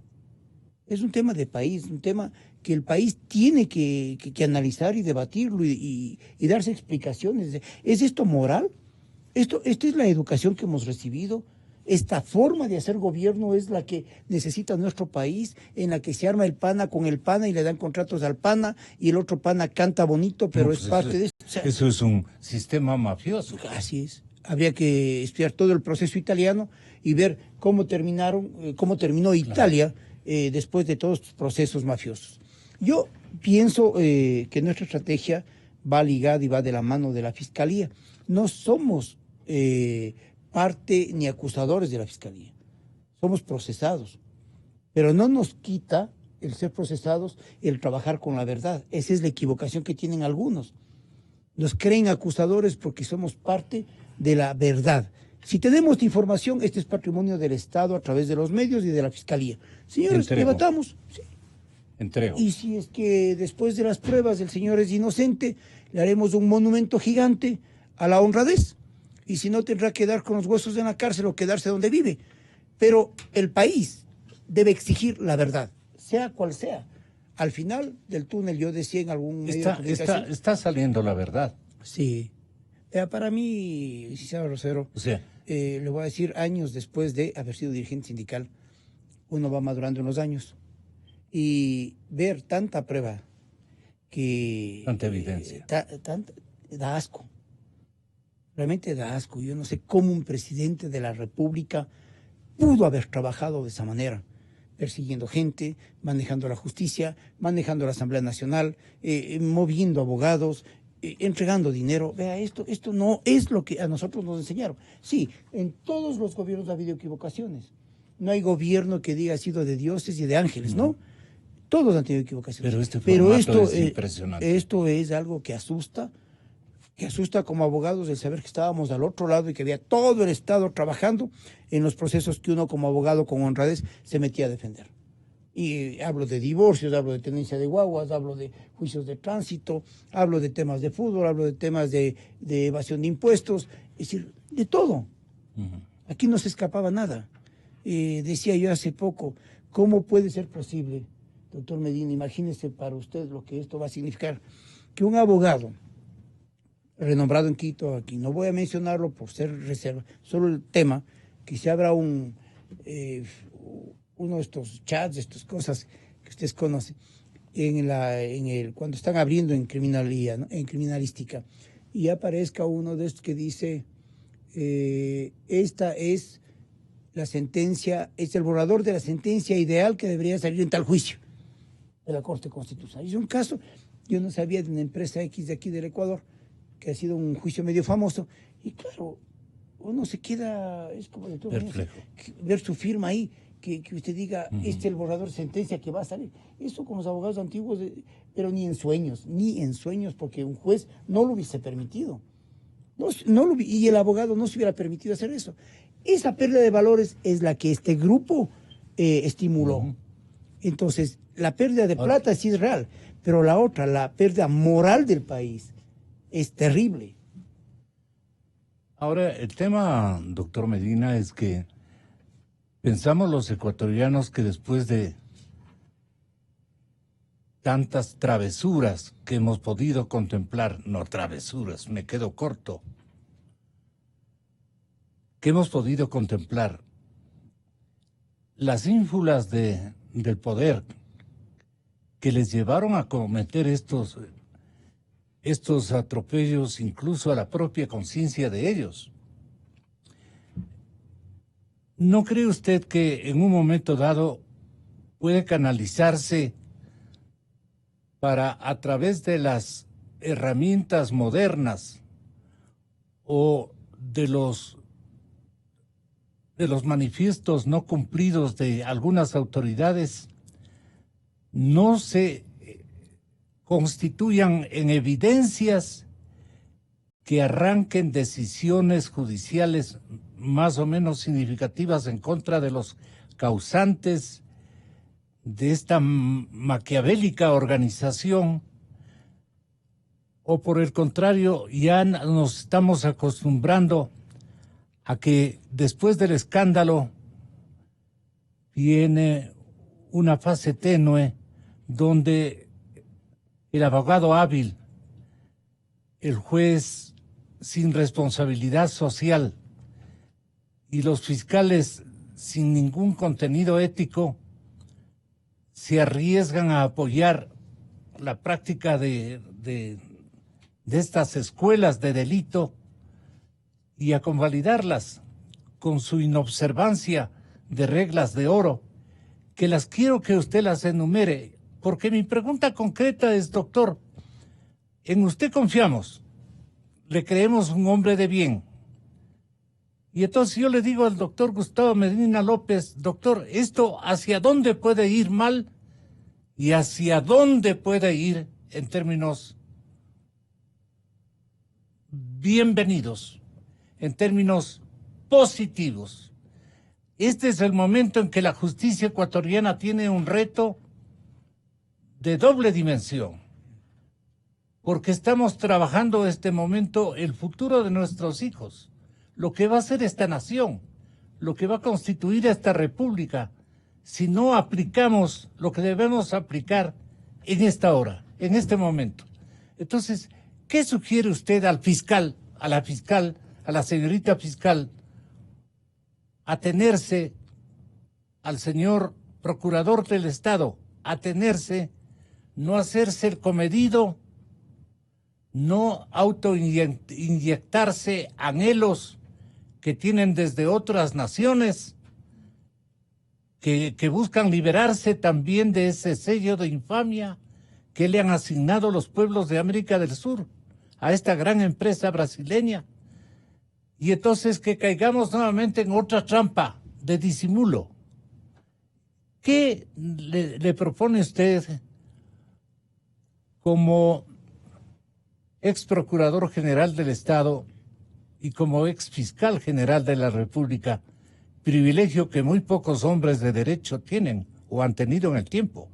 es un tema de país, un tema que el país tiene que analizar y debatirlo y darse explicaciones. ¿Es esto moral? ¿Esta es la educación que hemos recibido? ¿Esta forma de hacer gobierno es la que necesita nuestro país, en la que se arma el PANA con el PANA y le dan contratos al PANA y el otro PANA canta bonito, pero es parte de esto? O sea, eso es un sistema mafioso. Así es. Habría que estudiar todo el proceso italiano y ver cómo terminó Italia después de todos estos procesos mafiosos. Yo pienso que nuestra estrategia va ligada y va de la mano de la Fiscalía. No somos parte ni acusadores de la Fiscalía. Somos procesados. Pero no nos quita el ser procesados el trabajar con la verdad. Esa es la equivocación que tienen algunos. Nos creen acusadores porque somos parte de la verdad. Si tenemos esta información, este es patrimonio del Estado a través de los medios y de la Fiscalía. Señores, debatamos. Sí. Entrego. Y si es que después de las pruebas el señor es inocente, le haremos un monumento gigante a la honradez. Y si no, tendrá que dar con los huesos en la cárcel o quedarse donde vive. Pero el país debe exigir la verdad, sea cual sea. Al final del túnel, yo decía en algún medio de comunicación, está saliendo la verdad. Sí. Para mí, licenciado Rosero, O sea, le voy a decir, años después de haber sido dirigente sindical, uno va madurando en los años. Y ver tanta prueba que... Tanta evidencia. Da asco. Realmente da asco. Yo no sé cómo un presidente de la República pudo haber trabajado de esa manera, persiguiendo gente, manejando la justicia, manejando la Asamblea Nacional, moviendo abogados, entregando dinero. Vea, esto no es lo que a nosotros nos enseñaron. Sí, en todos los gobiernos ha habido equivocaciones. No hay gobierno que diga ha sido de dioses y de ángeles, ¿no? Todos han tenido equivocaciones. Pero esto es impresionante. Esto es algo que asusta como abogados el saber que estábamos al otro lado y que había todo el Estado trabajando en los procesos que uno como abogado con honradez se metía a defender. Y hablo de divorcios, hablo de tenencia de guaguas, hablo de juicios de tránsito, hablo de temas de fútbol, hablo de temas de evasión de impuestos, es decir, de todo. Aquí no se escapaba nada. Decía yo hace poco, ¿cómo puede ser posible, doctor Medina? Imagínese para usted lo que esto va a significar, que un abogado renombrado en Quito, aquí no voy a mencionarlo por ser reserva, solo el tema, que se abra uno de estos chats, de estas cosas que ustedes conocen, cuando están abriendo en criminalía, ¿no? En criminalística, y aparezca uno de estos que dice, esta es la sentencia, es el borrador de la sentencia ideal que debería salir en tal juicio de la Corte Constitucional. Es un caso, yo no sabía, de una empresa X de aquí del Ecuador, que ha sido un juicio medio famoso, y claro, uno se queda, es como de todo, ver su firma ahí, que usted diga, este es el borrador de sentencia que va a salir. Eso con los abogados antiguos, pero ni en sueños, porque un juez no lo hubiese permitido. Y el abogado no se hubiera permitido hacer eso. Esa pérdida de valores es la que este grupo estimuló. Entonces, la pérdida de plata sí es real, pero la otra, la pérdida moral del país, es terrible. Ahora, el tema, doctor Medina, es que pensamos los ecuatorianos que después de tantas travesuras que hemos podido contemplar, no travesuras, me quedo corto, que hemos podido contemplar, las ínfulas del poder que les llevaron a cometer estos atropellos incluso a la propia conciencia de ellos. ¿No cree usted que en un momento dado puede canalizarse para, a través de las herramientas modernas o de los manifiestos no cumplidos de algunas autoridades no se constituyan en evidencias que arranquen decisiones judiciales más o menos significativas en contra de los causantes de esta maquiavélica organización, o por el contrario, ya nos estamos acostumbrando a que después del escándalo viene una fase tenue donde el abogado hábil, el juez sin responsabilidad social y los fiscales sin ningún contenido ético se arriesgan a apoyar la práctica de estas escuelas de delito y a convalidarlas con su inobservancia de reglas de oro, que las quiero que usted las enumere, porque mi pregunta concreta es, doctor, en usted confiamos, le creemos un hombre de bien. Y entonces yo le digo al doctor Gustavo Medina López, doctor, ¿esto hacia dónde puede ir mal y hacia dónde puede ir en términos bienvenidos, en términos positivos? Este es el momento en que la justicia ecuatoriana tiene un reto de doble dimensión, porque estamos trabajando este momento el futuro de nuestros hijos, lo que va a ser esta nación, lo que va a constituir esta república, si no aplicamos lo que debemos aplicar en esta hora, en este momento. Entonces, ¿qué sugiere usted al fiscal, a la señorita fiscal, atenerse, al señor procurador del Estado, atenerse, no hacerse el comedido, no autoinyectarse anhelos que tienen desde otras naciones, que buscan liberarse también de ese sello de infamia que le han asignado los pueblos de América del Sur a esta gran empresa brasileña? Y entonces que caigamos nuevamente en otra trampa de disimulo. ¿Qué le propone usted como ex procurador general del Estado y como ex fiscal general de la República, privilegio que muy pocos hombres de derecho tienen o han tenido en el tiempo?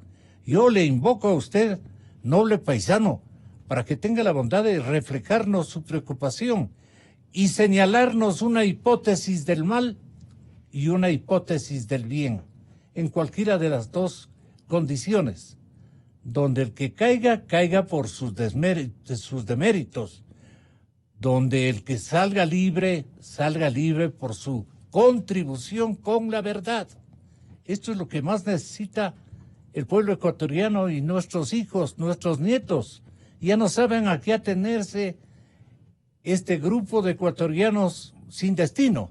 Yo le invoco a usted, noble paisano, para que tenga la bondad de reflejarnos su preocupación y señalarnos una hipótesis del mal y una hipótesis del bien, en cualquiera de las dos condiciones, donde el que caiga por sus deméritos, donde el que salga libre por su contribución con la verdad. Esto es lo que más necesita el pueblo ecuatoriano y nuestros hijos, nuestros nietos. Ya no saben a qué atenerse este grupo de ecuatorianos sin destino,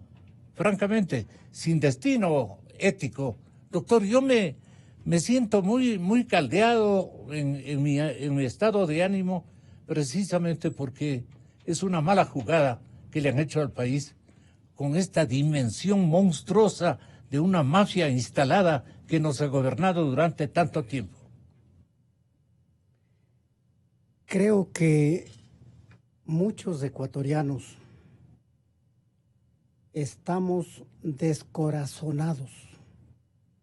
francamente, sin destino ético. Doctor, yo me siento muy caldeado en mi estado de ánimo, precisamente porque es una mala jugada que le han hecho al país con esta dimensión monstruosa de una mafia instalada que nos ha gobernado durante tanto tiempo. Creo que muchos ecuatorianos estamos descorazonados,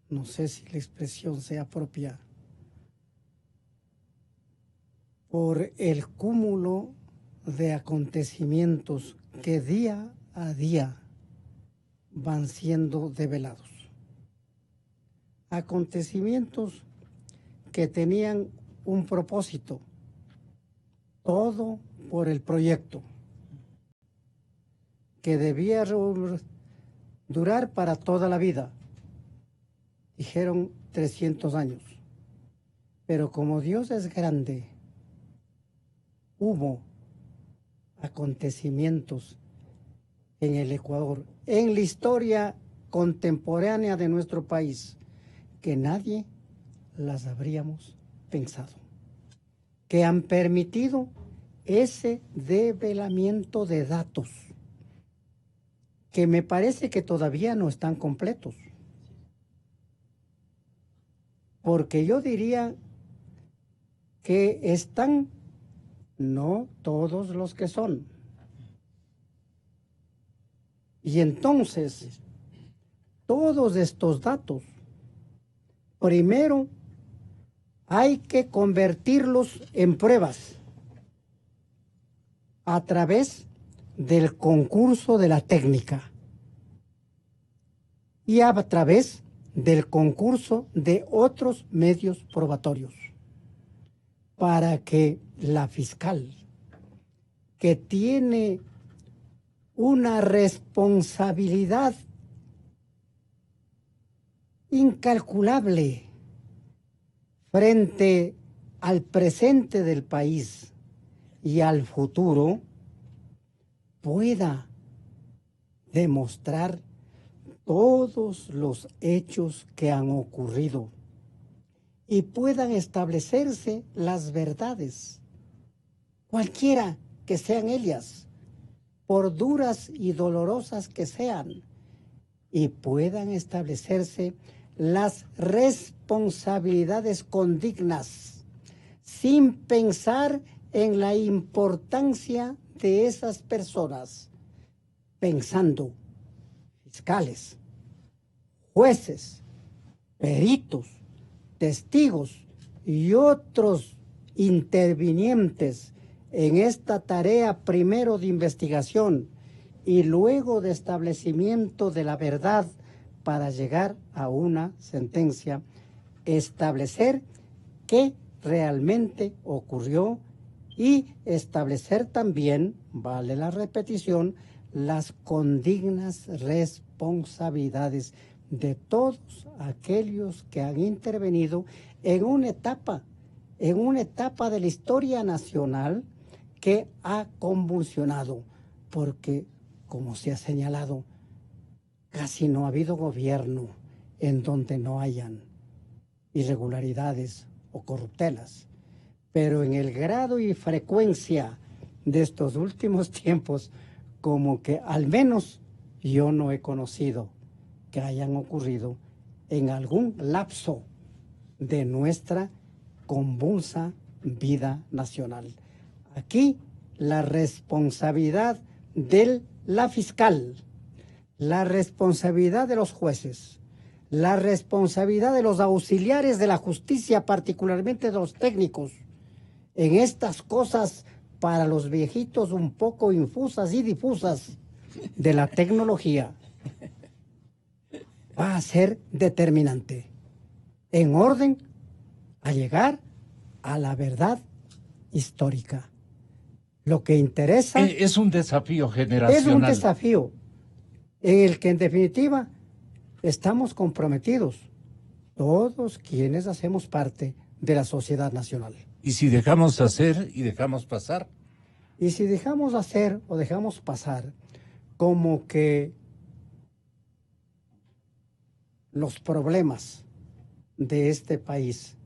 no sé si la expresión sea propia, por el cúmulo de acontecimientos que día a día van siendo develados. Acontecimientos que tenían un propósito, todo por el proyecto, que debía durar para toda la vida. Dijeron 300 años. Pero como Dios es grande, hubo acontecimientos en el Ecuador, en la historia contemporánea de nuestro país, que nadie las habríamos pensado, que han permitido ese develamiento de datos que me parece que todavía no están completos. Porque yo diría que están no todos los que son. Y entonces, todos estos datos, primero hay que convertirlos en pruebas a través del concurso de la técnica y a través del concurso de otros medios probatorios, para que la fiscal, que tiene una responsabilidad incalculable frente al presente del país y al futuro, pueda demostrar todos los hechos que han ocurrido y puedan establecerse las verdades, cualquiera que sean ellas, por duras y dolorosas que sean, y puedan establecerse las responsabilidades condignas, sin pensar en la importancia de esas personas, pensando fiscales, jueces, peritos, testigos y otros intervinientes en esta tarea, primero de investigación y luego de establecimiento de la verdad para llegar a una sentencia, establecer qué realmente ocurrió y establecer también, vale la repetición, las condignas responsabilidades de todos aquellos que han intervenido en una etapa de la historia nacional que ha convulsionado, porque, como se ha señalado, casi no ha habido gobierno en donde no hayan irregularidades o corruptelas, pero en el grado y frecuencia de estos últimos tiempos, como que al menos yo no he conocido que hayan ocurrido en algún lapso de nuestra convulsa vida nacional. Aquí la responsabilidad de la fiscal, la responsabilidad de los jueces, la responsabilidad de los auxiliares de la justicia, particularmente de los técnicos, en estas cosas para los viejitos un poco infusas y difusas de la tecnología, va a ser determinante en orden a llegar a la verdad histórica. Lo que interesa es un desafío generacional. Es un desafío en el que en definitiva estamos comprometidos todos quienes hacemos parte de la sociedad nacional. ¿Y si dejamos hacer y dejamos pasar? Y si dejamos hacer o dejamos pasar, como que los problemas de este país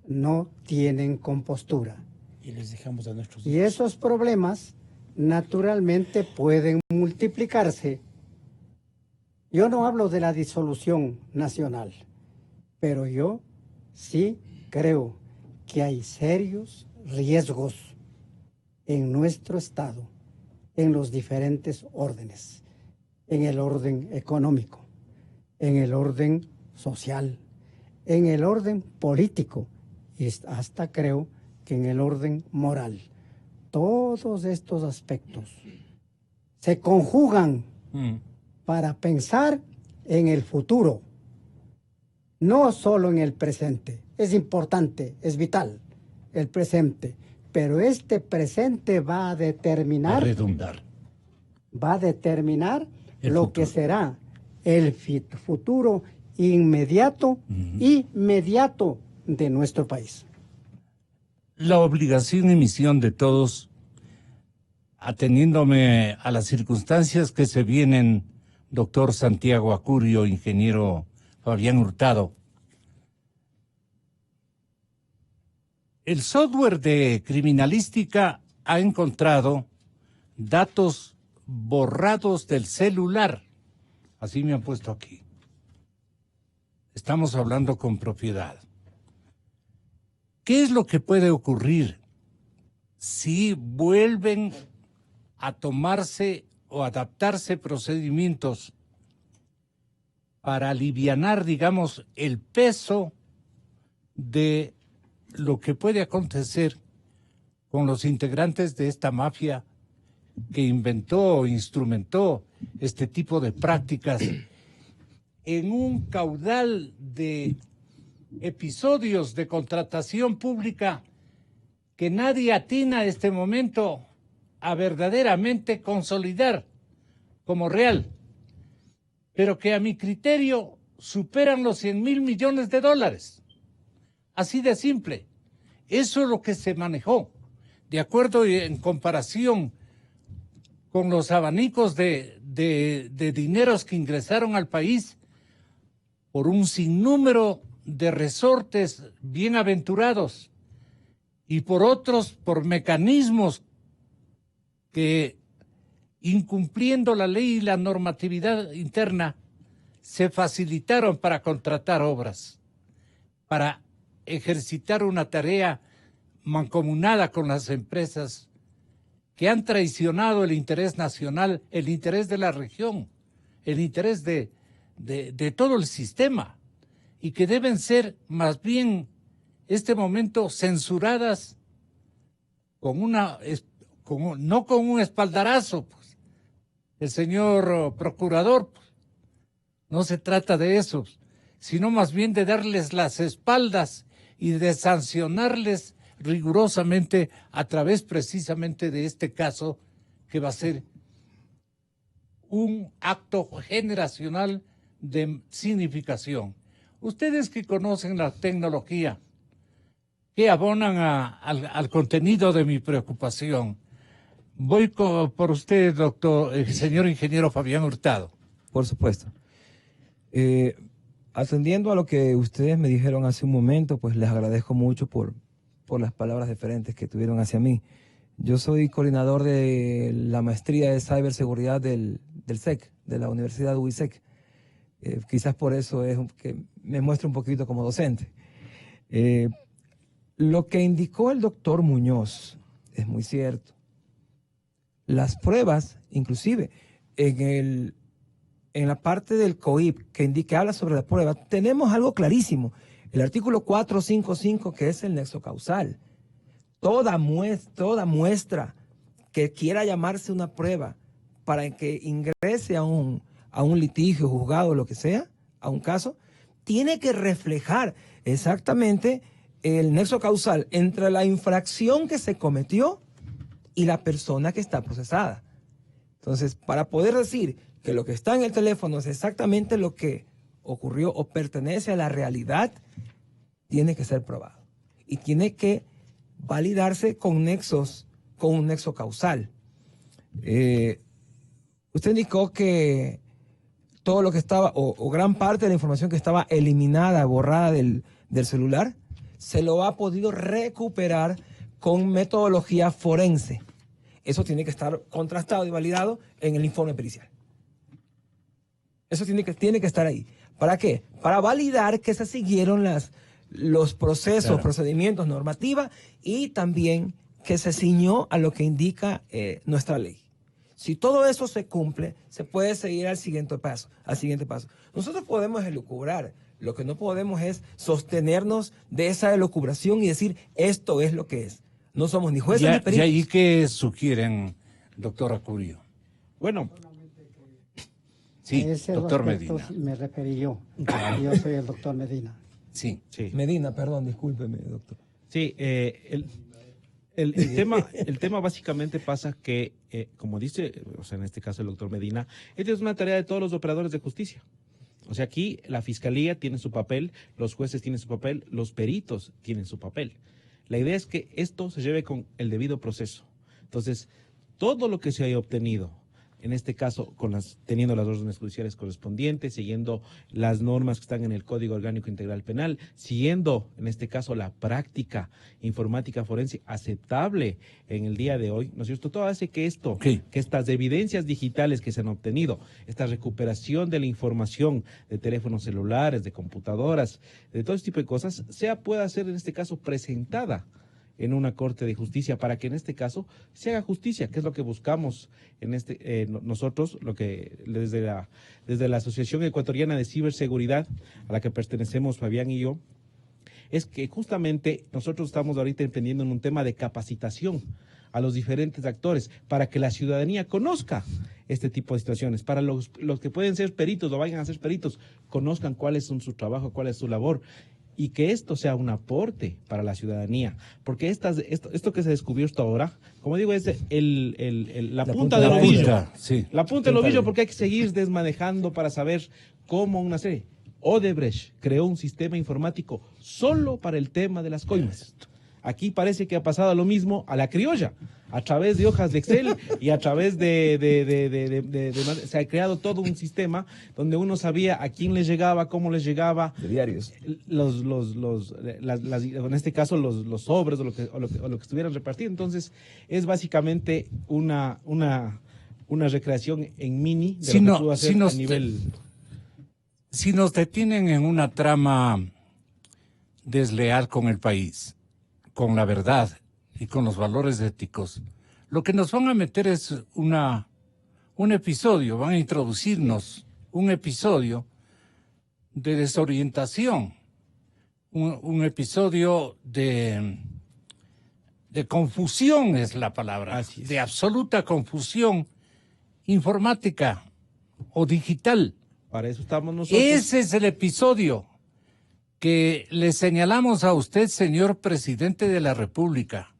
no tienen compostura. Y les dejamos a nuestros hijos. Y esos problemas naturalmente pueden multiplicarse. Yo no hablo de la disolución nacional, pero yo sí creo que hay serios riesgos en nuestro Estado, en los diferentes órdenes, en el orden económico, en el orden social, en el orden político y hasta creo que en el orden moral. Todos estos aspectos se conjugan para pensar en el futuro, no solo en el presente. Es importante, es vital el presente, pero este presente va a determinar, va a determinar lo futuro que será el futuro inmediato y mediato de nuestro país. La obligación y misión de todos, ateniéndome a las circunstancias que se vienen, doctor Santiago Acurio, ingeniero Fabián Hurtado. El software de criminalística ha encontrado datos borrados del celular Así me han puesto aquí. Estamos hablando con propiedad. ¿Qué es lo que puede ocurrir si vuelven a tomarse o adaptarse procedimientos para alivianar, digamos, el peso de lo que puede acontecer con los integrantes de esta mafia que inventó o instrumentó este tipo de prácticas en un caudal de episodios de contratación pública que nadie atina a este momento a verdaderamente consolidar como real, pero que a mi criterio superan los 100.000 millones de dólares. Así de simple. Eso es lo que se manejó, de acuerdo y en comparación con los abanicos de dineros que ingresaron al país por un sinnúmero de resortes bien aventurados y por otros, por mecanismos que, incumpliendo la ley y la normatividad interna, se facilitaron para contratar obras, para ejercitar una tarea mancomunada con las empresas que han traicionado el interés nacional, el interés de la región, el interés de todo el sistema, y que deben ser más bien este momento censuradas no con un espaldarazo, pues. El señor procurador, pues, no se trata de eso, sino más bien de darles las espaldas y de sancionarles rigurosamente a través precisamente de este caso, que va a ser un acto generacional de significación. Ustedes que conocen la tecnología, que abonan al contenido de mi preocupación, voy por usted, señor ingeniero Fabián Hurtado. Por supuesto. Atendiendo a lo que ustedes me dijeron hace un momento, pues les agradezco mucho por las palabras deferentes que tuvieron hacia mí. Yo soy coordinador de la maestría de ciberseguridad del SEC, de la Universidad UISEC. Quizás por eso es que me muestro un poquito como docente. Lo que indicó el doctor Muñoz es muy cierto. Las pruebas, inclusive en la parte del COIP que habla sobre la prueba, tenemos algo clarísimo. El artículo 455, que es el nexo causal. Toda muestra que quiera llamarse una prueba para que ingrese a un litigio, juzgado, lo que sea, a un caso, tiene que reflejar exactamente el nexo causal entre la infracción que se cometió y la persona que está procesada. Entonces, para poder decir que lo que está en el teléfono es exactamente lo que ocurrió o pertenece a la realidad, tiene que ser probado. Y tiene que validarse con un nexo causal. Usted indicó que todo lo que estaba, o gran parte de la información que estaba eliminada, borrada del celular, se lo ha podido recuperar con metodología forense. Eso tiene que estar contrastado y validado en el informe pericial. Eso tiene que estar ahí. ¿Para qué? Para validar que se siguieron los procesos, claro, procedimientos, normativa, y también que se ciñó a lo que indica nuestra ley. Si todo eso se cumple, se puede seguir al siguiente paso. Nosotros podemos elucubrar, lo que no podemos es sostenernos de esa elucubración y decir esto es lo que es. No somos ni jueces ni peritos. ¿Y ahí qué sugieren, doctor Acurio? Bueno, sí, ese doctor Medina. Me referí yo. Yo soy el doctor Medina. Sí. Medina, perdón, discúlpeme, doctor. Sí, el tema básicamente pasa que, como dice, o sea, en este caso el doctor Medina, esta es una tarea de todos los operadores de justicia. O sea, aquí la fiscalía tiene su papel, los jueces tienen su papel, los peritos tienen su papel. La idea es que esto se lleve con el debido proceso. Entonces, todo lo que se haya obtenido en este caso teniendo las órdenes judiciales correspondientes, siguiendo las normas que están en el Código Orgánico Integral Penal, siguiendo en este caso la práctica informática forense aceptable en el día de hoy, ¿no es cierto? Todo hace que que estas evidencias digitales que se han obtenido, esta recuperación de la información de teléfonos celulares, de computadoras, de todo este tipo de cosas, pueda ser en este caso presentada en una corte de justicia para que en este caso se haga justicia, que es lo que buscamos nosotros, lo que desde la Asociación Ecuatoriana de Ciberseguridad, a la que pertenecemos Fabián y yo, es que justamente nosotros estamos ahorita emprendiendo en un tema de capacitación a los diferentes actores para que la ciudadanía conozca este tipo de situaciones, para los que pueden ser peritos o vayan a ser peritos, conozcan cuáles son su trabajo, cuál es su labor, y que esto sea un aporte para la ciudadanía, porque esto que se descubrió hasta ahora, como digo, es la punta del ovillo. Sí. La punta del ovillo, porque hay que seguir desmanejando para saber cómo una serie. Odebrecht creó un sistema informático solo para el tema de las coimas. Aquí parece que ha pasado lo mismo a la criolla, a través de hojas de Excel y a través se ha creado todo un sistema donde uno sabía a quién les llegaba, cómo les llegaba. De diarios. En este caso los sobres o lo que estuvieran repartidos. Entonces es básicamente una recreación en mini de lo que pudo hacer a nivel... Si nos detienen en una trama desleal con el país, con la verdad y con los valores éticos, lo que nos van a meter es un episodio, van a introducirnos un episodio de desorientación, un episodio de confusión es la palabra, de absoluta confusión informática o digital. Para eso estamos nosotros. Ese es el episodio que le señalamos a usted, señor presidente de la República,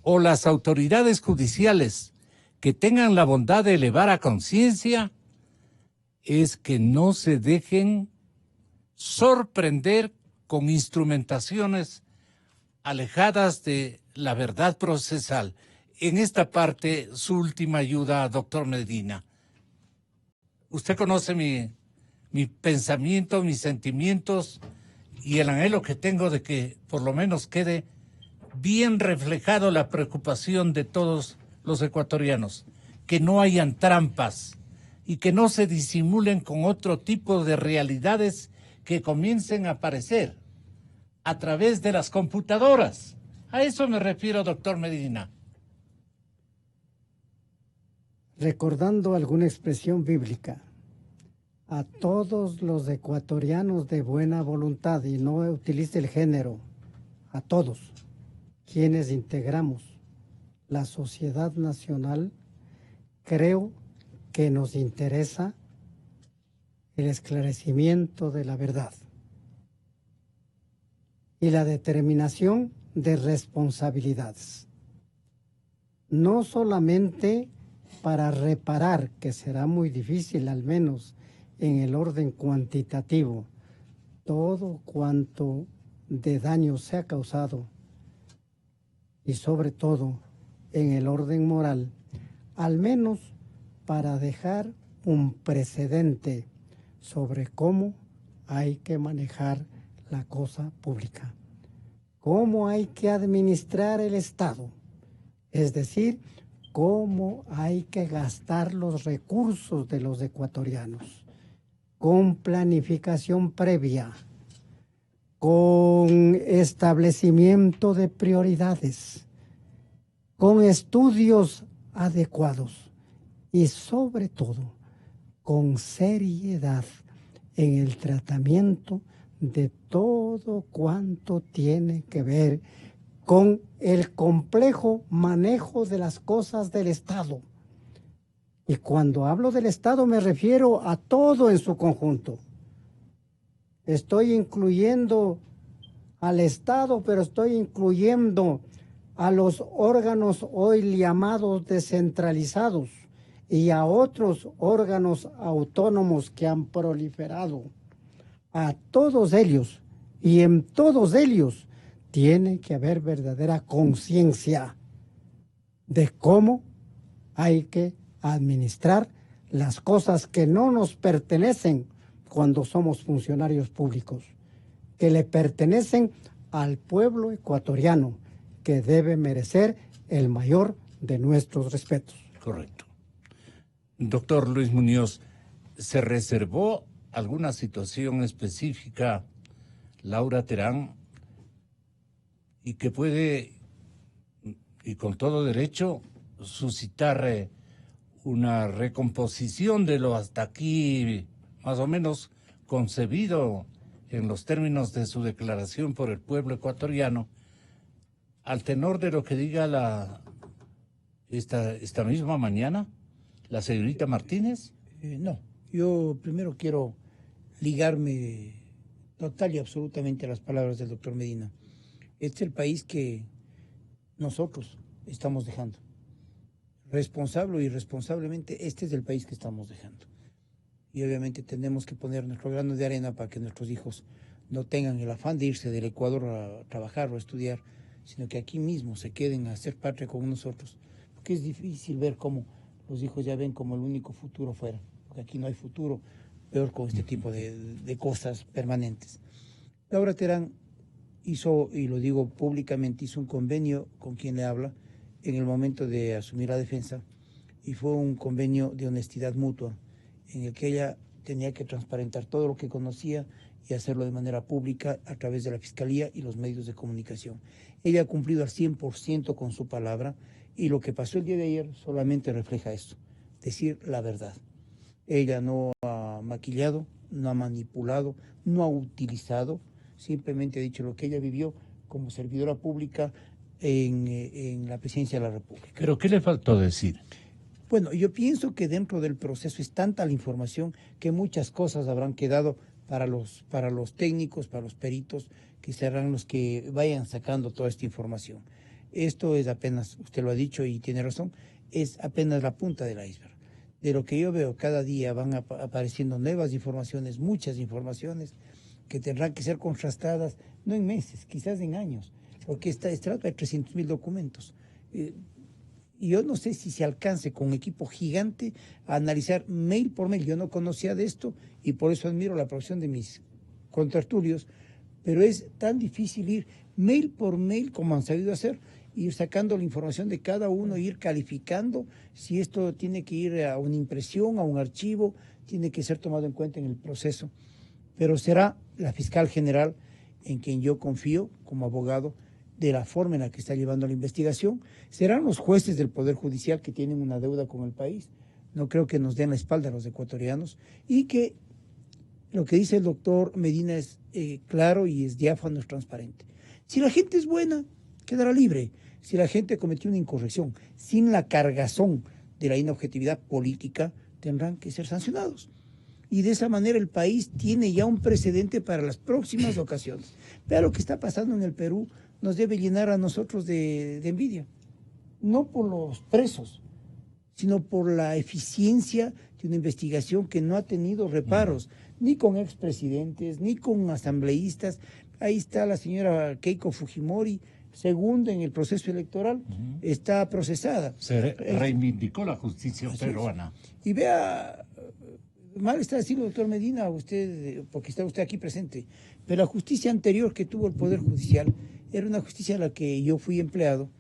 o las autoridades judiciales que tengan la bondad de elevar a conciencia, es que no se dejen sorprender con instrumentaciones alejadas de la verdad procesal. En esta parte, su última ayuda, doctor Medina. Usted conoce mi pensamiento, mis sentimientos y el anhelo que tengo de que por lo menos quede bien reflejado la preocupación de todos los ecuatorianos, que no hayan trampas y que no se disimulen con otro tipo de realidades que comiencen a aparecer a través de las computadoras. A eso me refiero, doctor Medina. Recordando alguna expresión bíblica, a todos los ecuatorianos de buena voluntad, y no utilice el género, a todos quienes integramos la sociedad nacional, creo que nos interesa el esclarecimiento de la verdad y la determinación de responsabilidades. No solamente para reparar, que será muy difícil al menos en el orden cuantitativo, todo cuanto de daño se ha causado, y sobre todo en el orden moral, al menos para dejar un precedente sobre cómo hay que manejar la cosa pública, cómo hay que administrar el Estado, es decir, cómo hay que gastar los recursos de los ecuatorianos, con planificación previa, con establecimiento de prioridades, con estudios adecuados y sobre todo con seriedad en el tratamiento de todo cuanto tiene que ver con el complejo manejo de las cosas del Estado. Y cuando hablo del Estado me refiero a todo en su conjunto. Estoy incluyendo al Estado, pero estoy incluyendo a los órganos hoy llamados descentralizados y a otros órganos autónomos que han proliferado. A todos ellos, y en todos ellos tiene que haber verdadera conciencia de cómo hay que administrar las cosas que no nos pertenecen cuando somos funcionarios públicos, que le pertenecen al pueblo ecuatoriano, que debe merecer el mayor de nuestros respetos. Correcto. Doctor Luis Muñoz, ¿se reservó alguna situación específica, Laura Terán, y que puede, y con todo derecho, suscitar una recomposición de lo hasta aquí más o menos concebido en los términos de su declaración por el pueblo ecuatoriano, al tenor de lo que diga esta misma mañana la señorita Martínez? No, yo primero quiero ligarme total y absolutamente a las palabras del doctor Medina. Este es el país que nosotros estamos dejando. Responsable o irresponsablemente, este es el país que estamos dejando. Y obviamente tenemos que poner nuestro grano de arena para que nuestros hijos no tengan el afán de irse del Ecuador a trabajar o a estudiar, sino que aquí mismo se queden a hacer patria con nosotros. Porque es difícil ver cómo los hijos ya ven como el único futuro fuera. Porque aquí no hay futuro, peor con este tipo de cosas permanentes. Laura Terán hizo, y lo digo públicamente, hizo un convenio con quien le habla en el momento de asumir la defensa, y fue un convenio de honestidad mutua, en el que ella tenía que transparentar todo lo que conocía y hacerlo de manera pública a través de la Fiscalía y los medios de comunicación. Ella ha cumplido al 100% con su palabra, y lo que pasó el día de ayer solamente refleja esto, decir la verdad. Ella no ha maquillado, no ha manipulado, no ha utilizado, simplemente ha dicho lo que ella vivió como servidora pública en la presidencia de la República. ¿Pero qué le faltó decir? Bueno, yo pienso que dentro del proceso es tanta la información que muchas cosas habrán quedado para los técnicos, para los peritos, que serán los que vayan sacando toda esta información. Esto es apenas, usted lo ha dicho y tiene razón, es apenas la punta del iceberg. De lo que yo veo, cada día van apareciendo nuevas informaciones, muchas informaciones, que tendrán que ser contrastadas, no en meses, quizás en años, porque se trata de 300.000 documentos. Y yo no sé si se alcance con un equipo gigante a analizar mail por mail. Yo no conocía de esto y por eso admiro la profesión de mis contertulios, pero es tan difícil ir mail por mail como han sabido hacer, ir sacando la información de cada uno, ir calificando si esto tiene que ir a una impresión, a un archivo, tiene que ser tomado en cuenta en el proceso. Pero será la fiscal general, en quien yo confío como abogado, de la forma en la que está llevando la investigación. Serán los jueces del Poder Judicial, que tienen una deuda con el país. No creo que nos den la espalda a los ecuatorianos, y que lo que dice el doctor Medina es claro y es diáfano, es transparente. Si la gente es buena, quedará libre. Si la gente cometió una incorrección sin la cargazón de la inobjetividad política, tendrán que ser sancionados. Y de esa manera el país tiene ya un precedente para las próximas ocasiones. Vea lo que está pasando en el Perú, nos debe llenar a nosotros de envidia. No por los presos, sino por la eficiencia de una investigación que no ha tenido reparos, ni con expresidentes, ni con asambleístas. Ahí está la señora Keiko Fujimori, segunda en el proceso electoral, está procesada. Se reivindicó la justicia peruana. Y vea, mal está decirlo, doctor Medina, usted, porque está usted aquí presente, pero la justicia anterior que tuvo el Poder Judicial era una justicia a la que yo fui empleado,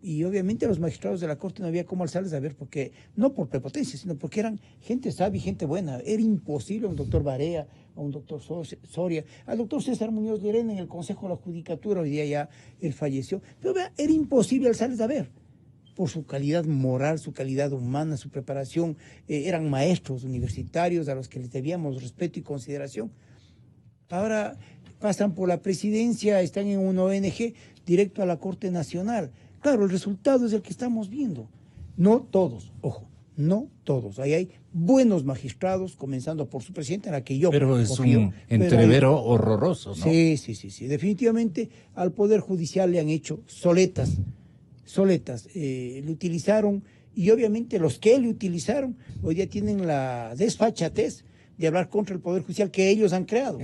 y obviamente a los magistrados de la Corte no había cómo alzarles a ver, porque no por prepotencia, sino porque eran gente sabia y gente buena. Era imposible a un doctor Barea, a un doctor Soria, al doctor César Muñoz Llerena en el Consejo de la Judicatura, hoy día ya él falleció, pero vea, era imposible alzarles a ver, por su calidad moral, su calidad humana, su preparación. Eran maestros universitarios a los que les debíamos respeto y consideración. Ahora pasan por la presidencia, están en una ONG, directo a la Corte Nacional. Claro, el resultado es el que estamos viendo. No todos, ojo, no todos. Ahí hay buenos magistrados, comenzando por su presidenta, en la que yo Pero es confío, un entrevero horroroso, ¿no? Sí. Definitivamente al Poder Judicial le han hecho soletas. Le utilizaron, y obviamente los que le utilizaron hoy día tienen la desfachatez de hablar contra el Poder Judicial que ellos han creado.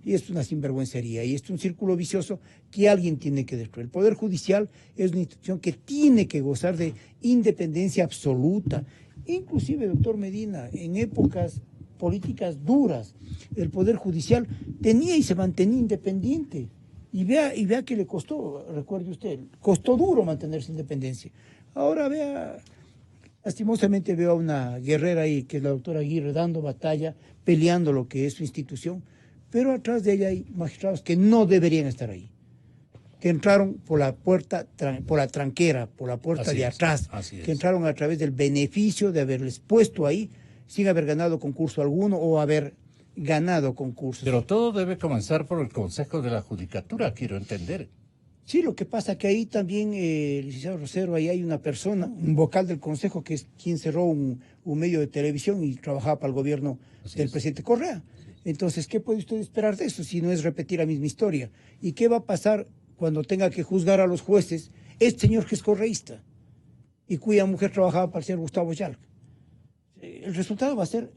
Y esto es una sinvergüencería, y esto es un círculo vicioso que alguien tiene que destruir. El Poder Judicial es una institución que tiene que gozar de independencia absoluta, Inclusive, doctor Medina, en épocas políticas duras, el Poder Judicial tenía y se mantenía independiente. Y vea que le costó, recuerde usted, costó duro mantener su independencia. Ahora vea, lastimosamente veo a una guerrera ahí, que es la doctora Aguirre, dando batalla, peleando lo que es su institución, pero atrás de ella hay magistrados que no deberían estar ahí, que entraron por la puerta, por la tranquera, por la puerta de atrás, que entraron a través del beneficio de haberles puesto ahí, sin haber ganado concurso alguno o haber ganado concursos. Pero todo debe comenzar por el Consejo de la Judicatura, quiero entender. Sí, lo que pasa que ahí también, licenciado Rosero, ahí hay una persona, un vocal del Consejo, que es quien cerró un medio de televisión y trabajaba para el gobierno del presidente Correa. Entonces, ¿qué puede usted esperar de eso si no es repetir la misma historia? ¿Y qué va a pasar cuando tenga que juzgar a los jueces este señor que es correísta y cuya mujer trabajaba para el señor Gustavo Yalc? El resultado va a ser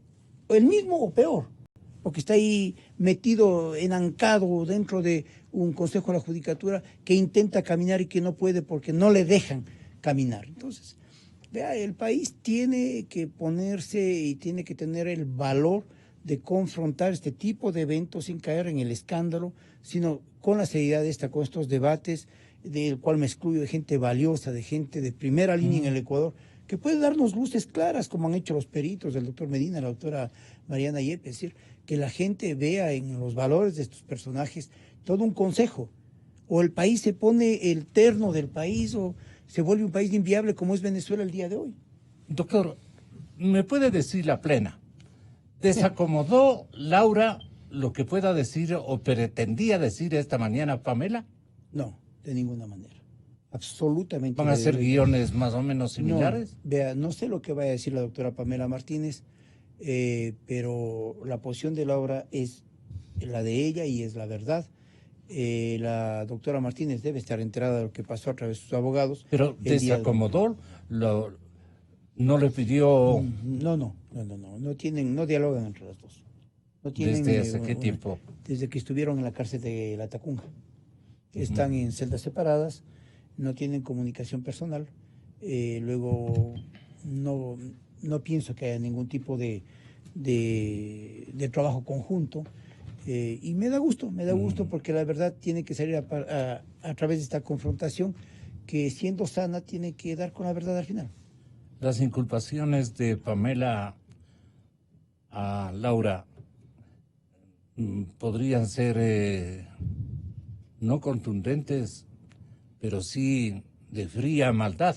el mismo o peor, porque está ahí metido, enancado dentro de un Consejo de la Judicatura que intenta caminar y que no puede porque no le dejan caminar. Entonces, vea, el país tiene que ponerse y tiene que tener el valor de confrontar este tipo de eventos sin caer en el escándalo, sino con la seriedad con estos debates, del cual me excluyo, de gente valiosa, de gente de primera línea en el Ecuador, que puede darnos luces claras, como han hecho los peritos, el doctor Medina, la doctora Mariana Yepes, es decir, que la gente vea en los valores de estos personajes todo un consejo. O el país se pone el terno del país o se vuelve un país inviable como es Venezuela el día de hoy. Doctor, ¿me puede decir la plena? ¿Desacomodó Laura lo que pueda decir o pretendía decir esta mañana Pamela? No, de ninguna manera. Absolutamente. ¿Van a ser guiones más o menos similares? No, vea, no sé lo que vaya a decir la doctora Pamela Martínez, pero la posición de Laura es la de ella y es la verdad. La doctora Martínez debe estar enterada de lo que pasó a través de sus abogados. Pero desacomodó, no le pidió... No dialogan entre las dos. No tienen, ¿Desde hace qué tiempo? Desde que estuvieron en la cárcel de La Tacunga. Están en celdas separadas, no tienen comunicación personal. Luego no pienso que haya ningún tipo de trabajo conjunto. Y me da gusto porque la verdad tiene que salir a través de esta confrontación que, siendo sana, tiene que dar con la verdad al final. Las inculpaciones de Pamela a Laura podrían ser no contundentes, pero sí de fría maldad.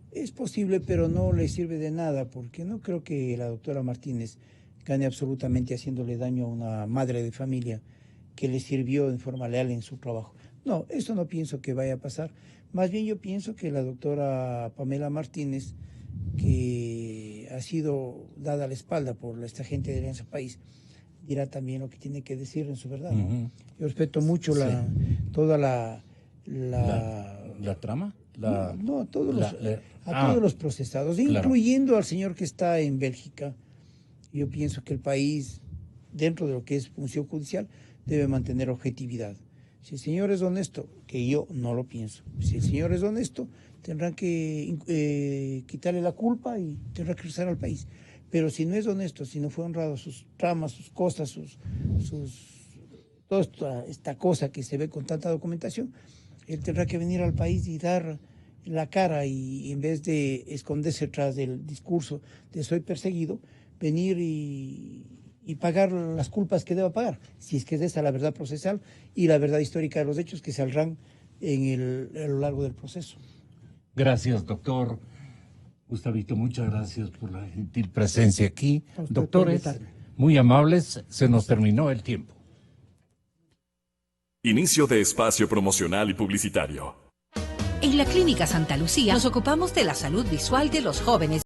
Es posible, pero no le sirve de nada, porque no creo que la doctora Martínez gane absolutamente haciéndole daño a una madre de familia que le sirvió en forma leal en su trabajo. No, eso no pienso que vaya a pasar. Más bien yo pienso que la doctora Pamela Martínez, que ha sido dada la espalda por esta gente de Alianza País, dirá también lo que tiene que decir en su verdad, ¿no? Yo respeto mucho toda la trama. Todos los procesados, incluyendo al señor que está en Bélgica. Yo pienso que el país, dentro de lo que es función judicial, debe mantener objetividad. Si el señor es honesto, que yo no lo pienso, si el señor es honesto, tendrán que quitarle la culpa y tendrá que regresar al país. Pero si no es honesto, si no fue honrado sus tramas, sus cosas, toda esta cosa que se ve con tanta documentación, él tendrá que venir al país y dar la cara, y en vez de esconderse tras del discurso de soy perseguido, venir y pagar las culpas que deba pagar, si es que es esa la verdad procesal y la verdad histórica de los hechos que saldrán a lo largo del proceso. Gracias, doctor Gustavito, muchas gracias por la gentil presencia aquí. Doctores, muy amables, se nos terminó el tiempo. Inicio de espacio promocional y publicitario. En la Clínica Santa Lucía nos ocupamos de la salud visual de los jóvenes